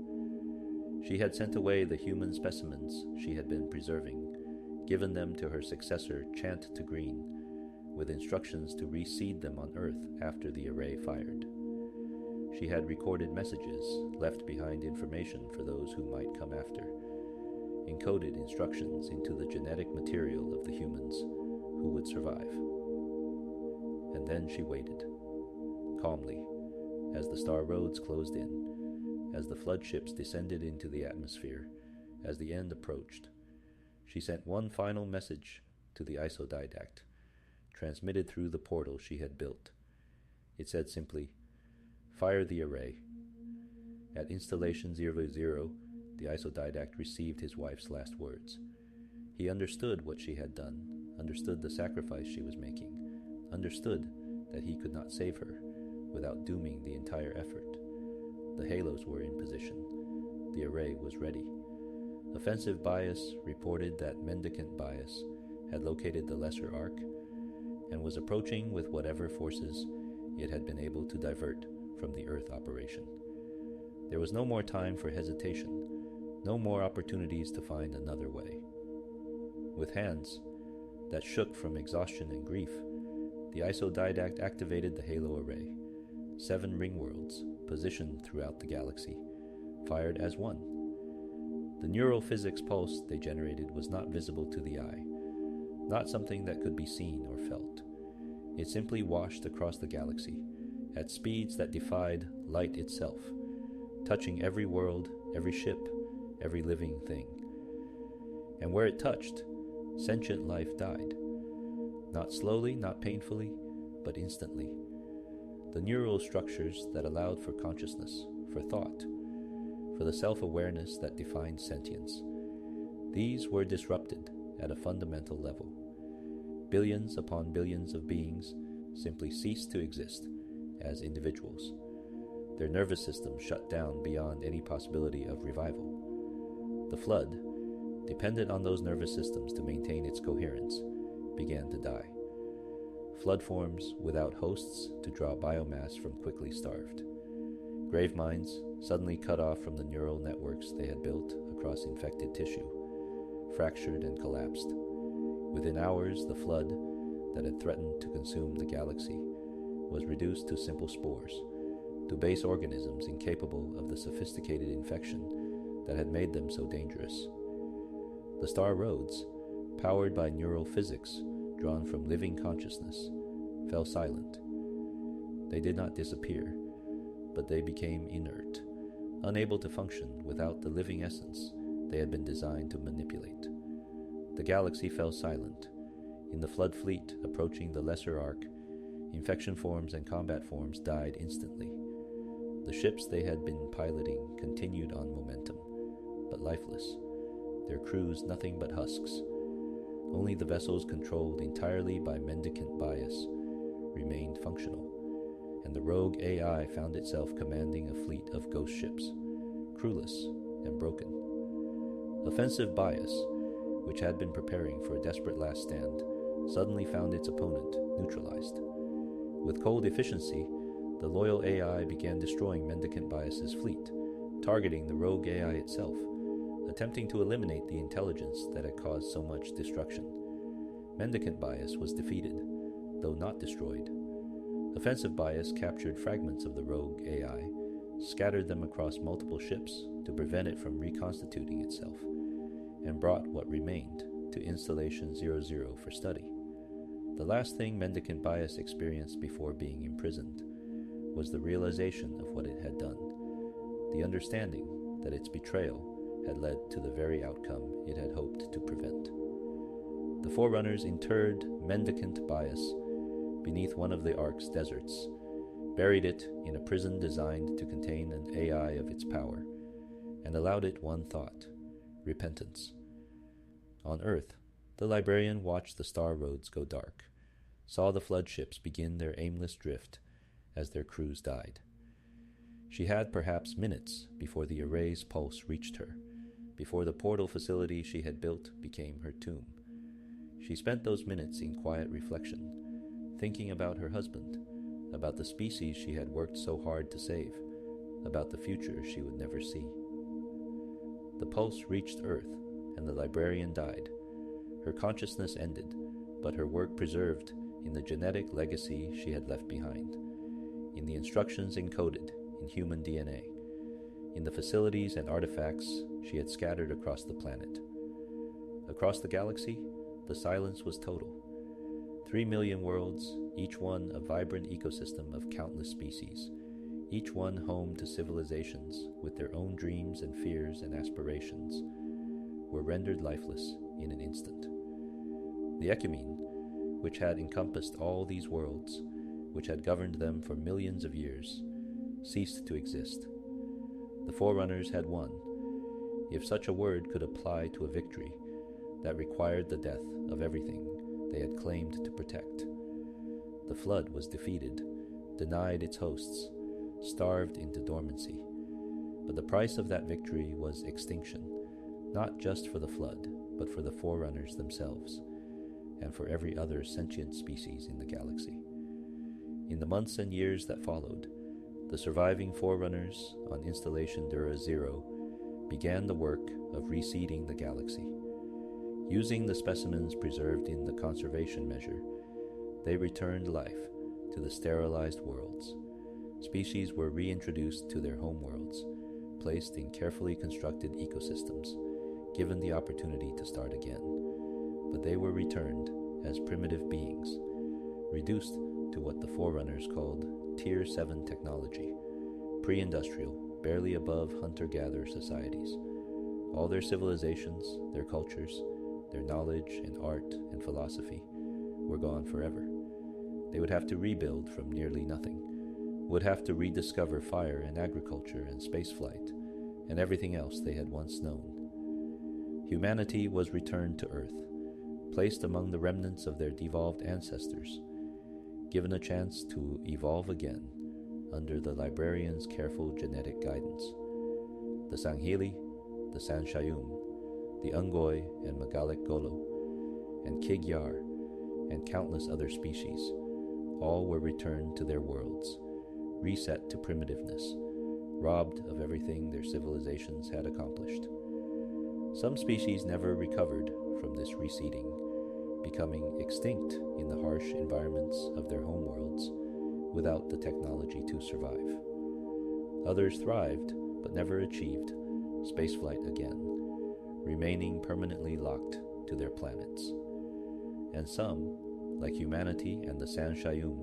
S1: She had sent away the human specimens she had been preserving, given them to her successor, Chant to Green, with instructions to reseed them on Earth after the array fired. She had recorded messages, left behind information for those who might come after, encoded instructions into the genetic material of the humans who would survive. And then she waited, calmly, as the star roads closed in, as the flood ships descended into the atmosphere, as the end approached. She sent one final message to the Didact, transmitted through the portal she had built. It said simply, "Fire the array." At Installation 00, the Didact received his wife's last words. He understood what she had done, understood the sacrifice she was making, understood that he could not save her without dooming the entire effort. The Halos were in position. The array was ready. Offensive Bias reported that Mendicant Bias had located the Lesser Ark and was approaching with whatever forces it had been able to divert from the Earth operation. There was no more time for hesitation, no more opportunities to find another way. With hands that shook from exhaustion and grief, the Didact activated the Halo array. 7 ring worlds, positioned throughout the galaxy, fired as one. The neural physics pulse they generated was not visible to the eye, not something that could be seen or felt. It simply washed across the galaxy, at speeds that defied light itself, touching every world, every ship, every living thing. And where it touched, sentient life died. Not slowly, not painfully, but instantly. The neural structures that allowed for consciousness, for thought, for the self-awareness that defined sentience, these were disrupted at a fundamental level. Billions upon billions of beings simply ceased to exist as individuals. Their nervous systems shut down beyond any possibility of revival. The flood, dependent on those nervous systems to maintain its coherence, began to die. Flood forms without hosts to draw biomass from quickly starved. Grave minds suddenly cut off from the neural networks they had built across infected tissue, fractured and collapsed. Within hours, the flood that had threatened to consume the galaxy was reduced to simple spores, to base organisms incapable of the sophisticated infection that had made them so dangerous. The star roads, powered by neural physics drawn from living consciousness, fell silent. They did not disappear, but they became inert, unable to function without the living essence they had been designed to manipulate. The galaxy fell silent. In the flood fleet approaching the Lesser Ark, infection forms and combat forms died instantly. The ships they had been piloting continued on momentum, but lifeless, their crews nothing but husks. Only the vessels controlled entirely by Mendicant Bias remained functional, and the rogue AI found itself commanding a fleet of ghost ships, crewless and broken. Offensive Bias, which had been preparing for a desperate last stand, suddenly found its opponent neutralized. With cold efficiency, the loyal AI began destroying Mendicant Bias's fleet, targeting the rogue AI itself, attempting to eliminate the intelligence that had caused so much destruction. Mendicant Bias was defeated, though not destroyed. Offensive Bias captured fragments of the rogue AI, scattered them across multiple ships to prevent it from reconstituting itself, and brought what remained to Installation 00 for study. The last thing Mendicant Bias experienced before being imprisoned was the realization of what it had done, the understanding that its betrayal had led to the very outcome it had hoped to prevent. The Forerunners interred Mendicant Bias beneath one of the Ark's deserts, buried it in a prison designed to contain an AI of its power, and allowed it one thought: repentance. On Earth, the Librarian watched the star roads go dark, saw the flood ships begin their aimless drift as their crews died. She had perhaps minutes before the array's pulse reached her, before the portal facility she had built became her tomb. She spent those minutes in quiet reflection, thinking about her husband, about the species she had worked so hard to save, about the future she would never see. The pulse reached Earth, and the Librarian died. Her consciousness ended, but her work preserved in the genetic legacy she had left behind, in the instructions encoded in human DNA, in the facilities and artifacts she had scattered across the planet. Across the galaxy, the silence was total. 3 million worlds, each one a vibrant ecosystem of countless species, each one home to civilizations with their own dreams and fears and aspirations, were rendered lifeless in an instant. The Ecumene, which had encompassed all these worlds, which had governed them for millions of years, ceased to exist. The Forerunners had won, if such a word could apply to a victory that required the death of everything they had claimed to protect. The flood was defeated, denied its hosts, starved into dormancy. But the price of that victory was extinction, not just for the flood, but for the Forerunners themselves, and for every other sentient species in the galaxy. In the months and years that followed, the surviving Forerunners on Installation Dura 0 began the work of reseeding the galaxy. Using the specimens preserved in the conservation measure, they returned life to the sterilized worlds. Species were reintroduced to their homeworlds, placed in carefully constructed ecosystems, given the opportunity to start again. But they were returned as primitive beings, reduced to what the Forerunners called Tier 7 technology, pre-industrial, barely above hunter-gatherer societies. All their civilizations, their cultures, their knowledge and art and philosophy were gone forever. They would have to rebuild from nearly nothing, would have to rediscover fire and agriculture and spaceflight and everything else they had once known. Humanity was returned to Earth, placed among the remnants of their devolved ancestors, given a chance to evolve again under the Librarian's careful genetic guidance. The Sangheli, the Sanshayum, the Ungoy and Magalik Golo, and Kigyar, and countless other species, all were returned to their worlds, reset to primitiveness, robbed of everything their civilizations had accomplished. Some species never recovered from this reseeding, becoming extinct in the harsh environments of their homeworlds without the technology to survive. Others thrived, but never achieved spaceflight again, remaining permanently locked to their planets. And some, like humanity and the Sanshayum,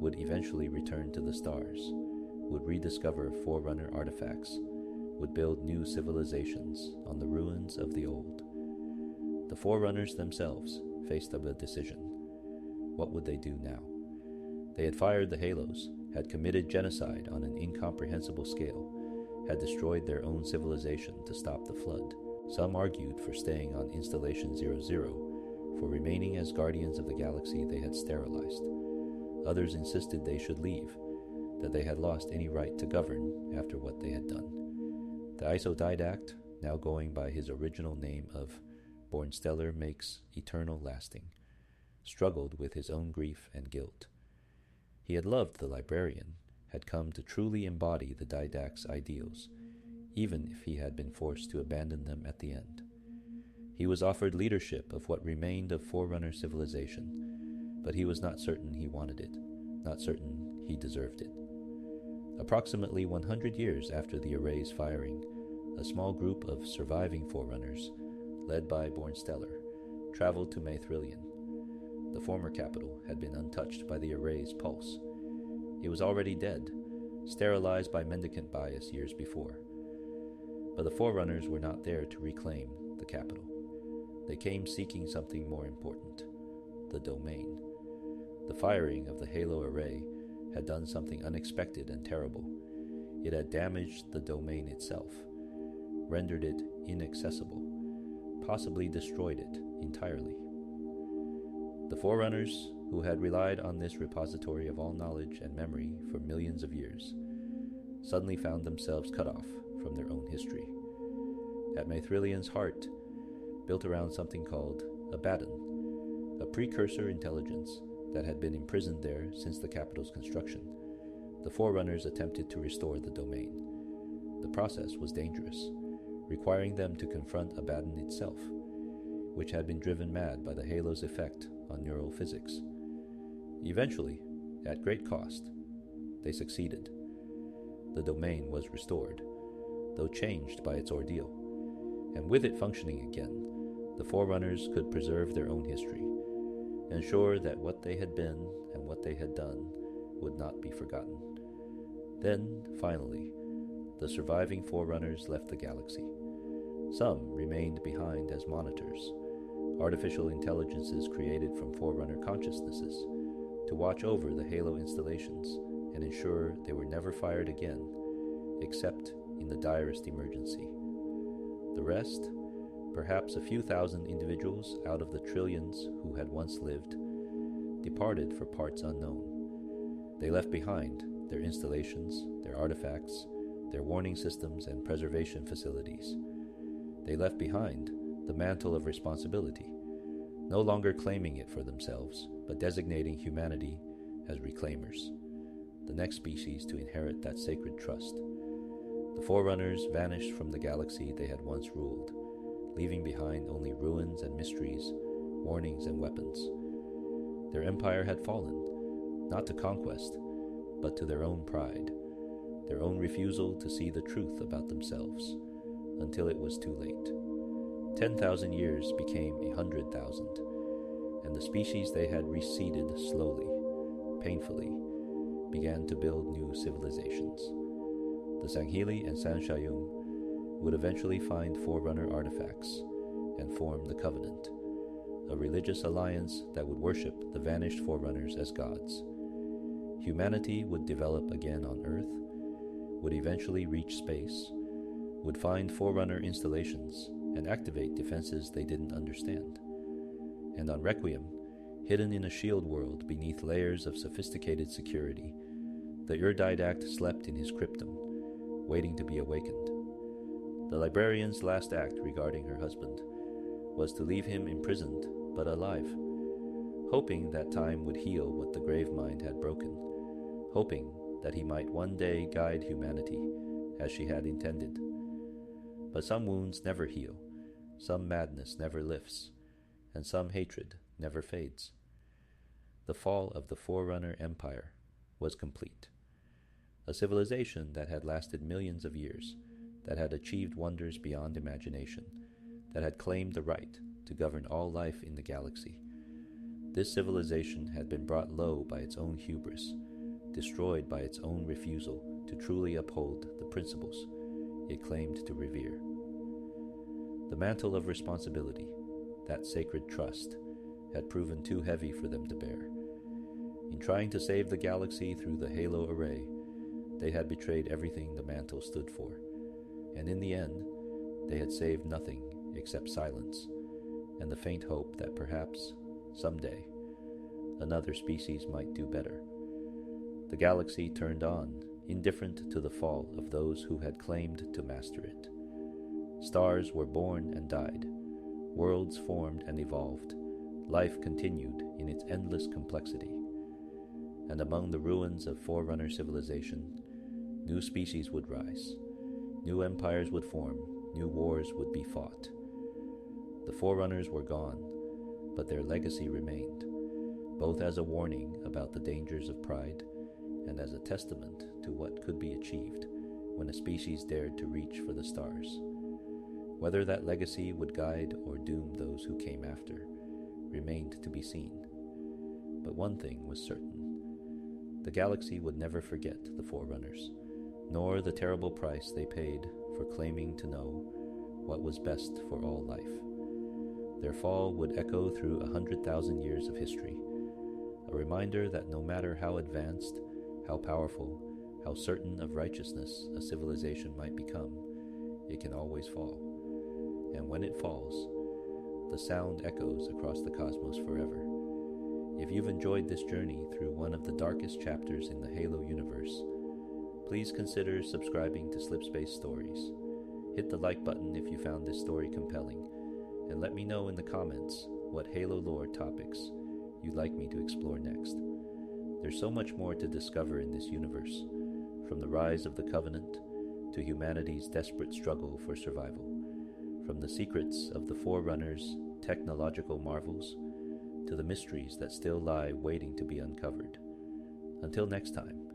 S1: would eventually return to the stars, would rediscover Forerunner artifacts, would build new civilizations on the ruins of the old. The Forerunners themselves faced up a decision. What would they do now? They had fired the Halos, had committed genocide on an incomprehensible scale, had destroyed their own civilization to stop the flood. Some argued for staying on Installation 00, for remaining as guardians of the galaxy they had sterilized. Others insisted they should leave, that they had lost any right to govern after what they had done. The Didact, now going by his original name of born stellar makes eternal lasting, struggled with his own grief and guilt. He had loved the Librarian, had come to truly embody the Didact's ideals, even if he had been forced to abandon them at the end. He was offered leadership of what remained of Forerunner civilization, but he was not certain he wanted it, not certain he deserved it. Approximately 100 years after the Array's firing, a small group of surviving Forerunners, led by Born Stellar, traveled to Maithrillian. The former capital had been untouched by the Array's pulse. It was already dead, sterilized by mendicant bias years before. But the Forerunners were not there to reclaim the capital. They came seeking something more important, the domain. The firing of the Halo Array had done something unexpected and terrible. It had damaged the domain itself, rendered it inaccessible, possibly destroyed it entirely. The Forerunners, who had relied on this repository of all knowledge and memory for millions of years, suddenly found themselves cut off from their own history. At Maithrillian's heart, built around something called Abaddon, a precursor intelligence that had been imprisoned there since the capital's construction, the Forerunners attempted to restore the domain. The process was dangerous, requiring them to confront Abaddon itself, which had been driven mad by the halo's effect on neural physics. Eventually, at great cost, they succeeded. The domain was restored, though changed by its ordeal, and with it functioning again, the Forerunners could preserve their own history, ensure that what they had been and what they had done would not be forgotten. Then, finally, the surviving Forerunners left the galaxy. Some remained behind as monitors, artificial intelligences created from Forerunner consciousnesses, to watch over the Halo installations and ensure they were never fired again, except in the direst emergency. The rest, perhaps a few thousand individuals out of the trillions who had once lived, departed for parts unknown. They left behind their installations, their artifacts, their warning systems and preservation facilities. They left behind the Mantle of Responsibility, no longer claiming it for themselves, but designating humanity as reclaimers, the next species to inherit that sacred trust. The Forerunners vanished from the galaxy they had once ruled, leaving behind only ruins and mysteries, warnings and weapons. Their empire had fallen, not to conquest, but to their own pride, their own refusal to see the truth about themselves, until it was too late. 10,000 years became 100,000, and the species they had receded slowly, painfully, began to build new civilizations. The Sanghili and Sanshayum would eventually find Forerunner artifacts and form the Covenant, a religious alliance that would worship the vanished Forerunners as gods. Humanity would develop again on Earth, would eventually reach space, would find Forerunner installations and activate defenses they didn't understand. And on Requiem, hidden in a shield world beneath layers of sophisticated security, the Didact slept in his cryptum, waiting to be awakened. The Librarian's last act regarding her husband was to leave him imprisoned but alive, hoping that time would heal what the grave mind had broken, hoping that he might one day guide humanity as she had intended. But some wounds never heal, some madness never lifts, and some hatred never fades. The fall of the Forerunner Empire was complete. A civilization that had lasted millions of years, that had achieved wonders beyond imagination, that had claimed the right to govern all life in the galaxy. This civilization had been brought low by its own hubris, destroyed by its own refusal to truly uphold the principles it claimed to revere. The Mantle of Responsibility, that sacred trust, had proven too heavy for them to bear. In trying to save the galaxy through the Halo Array, they had betrayed everything the Mantle stood for, and in the end, they had saved nothing except silence and the faint hope that perhaps, someday, another species might do better. The galaxy turned on, indifferent to the fall of those who had claimed to master it. Stars were born and died, Worlds formed and evolved. Life continued in its endless complexity. And among the ruins of Forerunner civilization, new species would rise. New empires would form. New wars would be fought. The Forerunners were gone, but their legacy remained, both as a warning about the dangers of pride and as a testament to what could be achieved when a species dared to reach for the stars. Whether that legacy would guide or doom those who came after remained to be seen. But one thing was certain. The galaxy would never forget the Forerunners, nor the terrible price they paid for claiming to know what was best for all life. Their fall would echo through 100,000 years of history, a reminder that no matter how advanced, how powerful, how certain of righteousness a civilization might become, it can always fall. And when it falls, the sound echoes across the cosmos forever. If you've enjoyed this journey through one of the darkest chapters in the Halo universe, please consider subscribing to Slipspace Stories. Hit the like button if you found this story compelling, and let me know in the comments what Halo lore topics you'd like me to explore next. There's so much more to discover in this universe, from the rise of the Covenant to humanity's desperate struggle for survival, from the secrets of the Forerunners' technological marvels to the mysteries that still lie waiting to be uncovered. Until next time,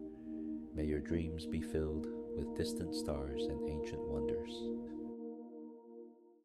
S1: may your dreams be filled with distant stars and ancient wonders.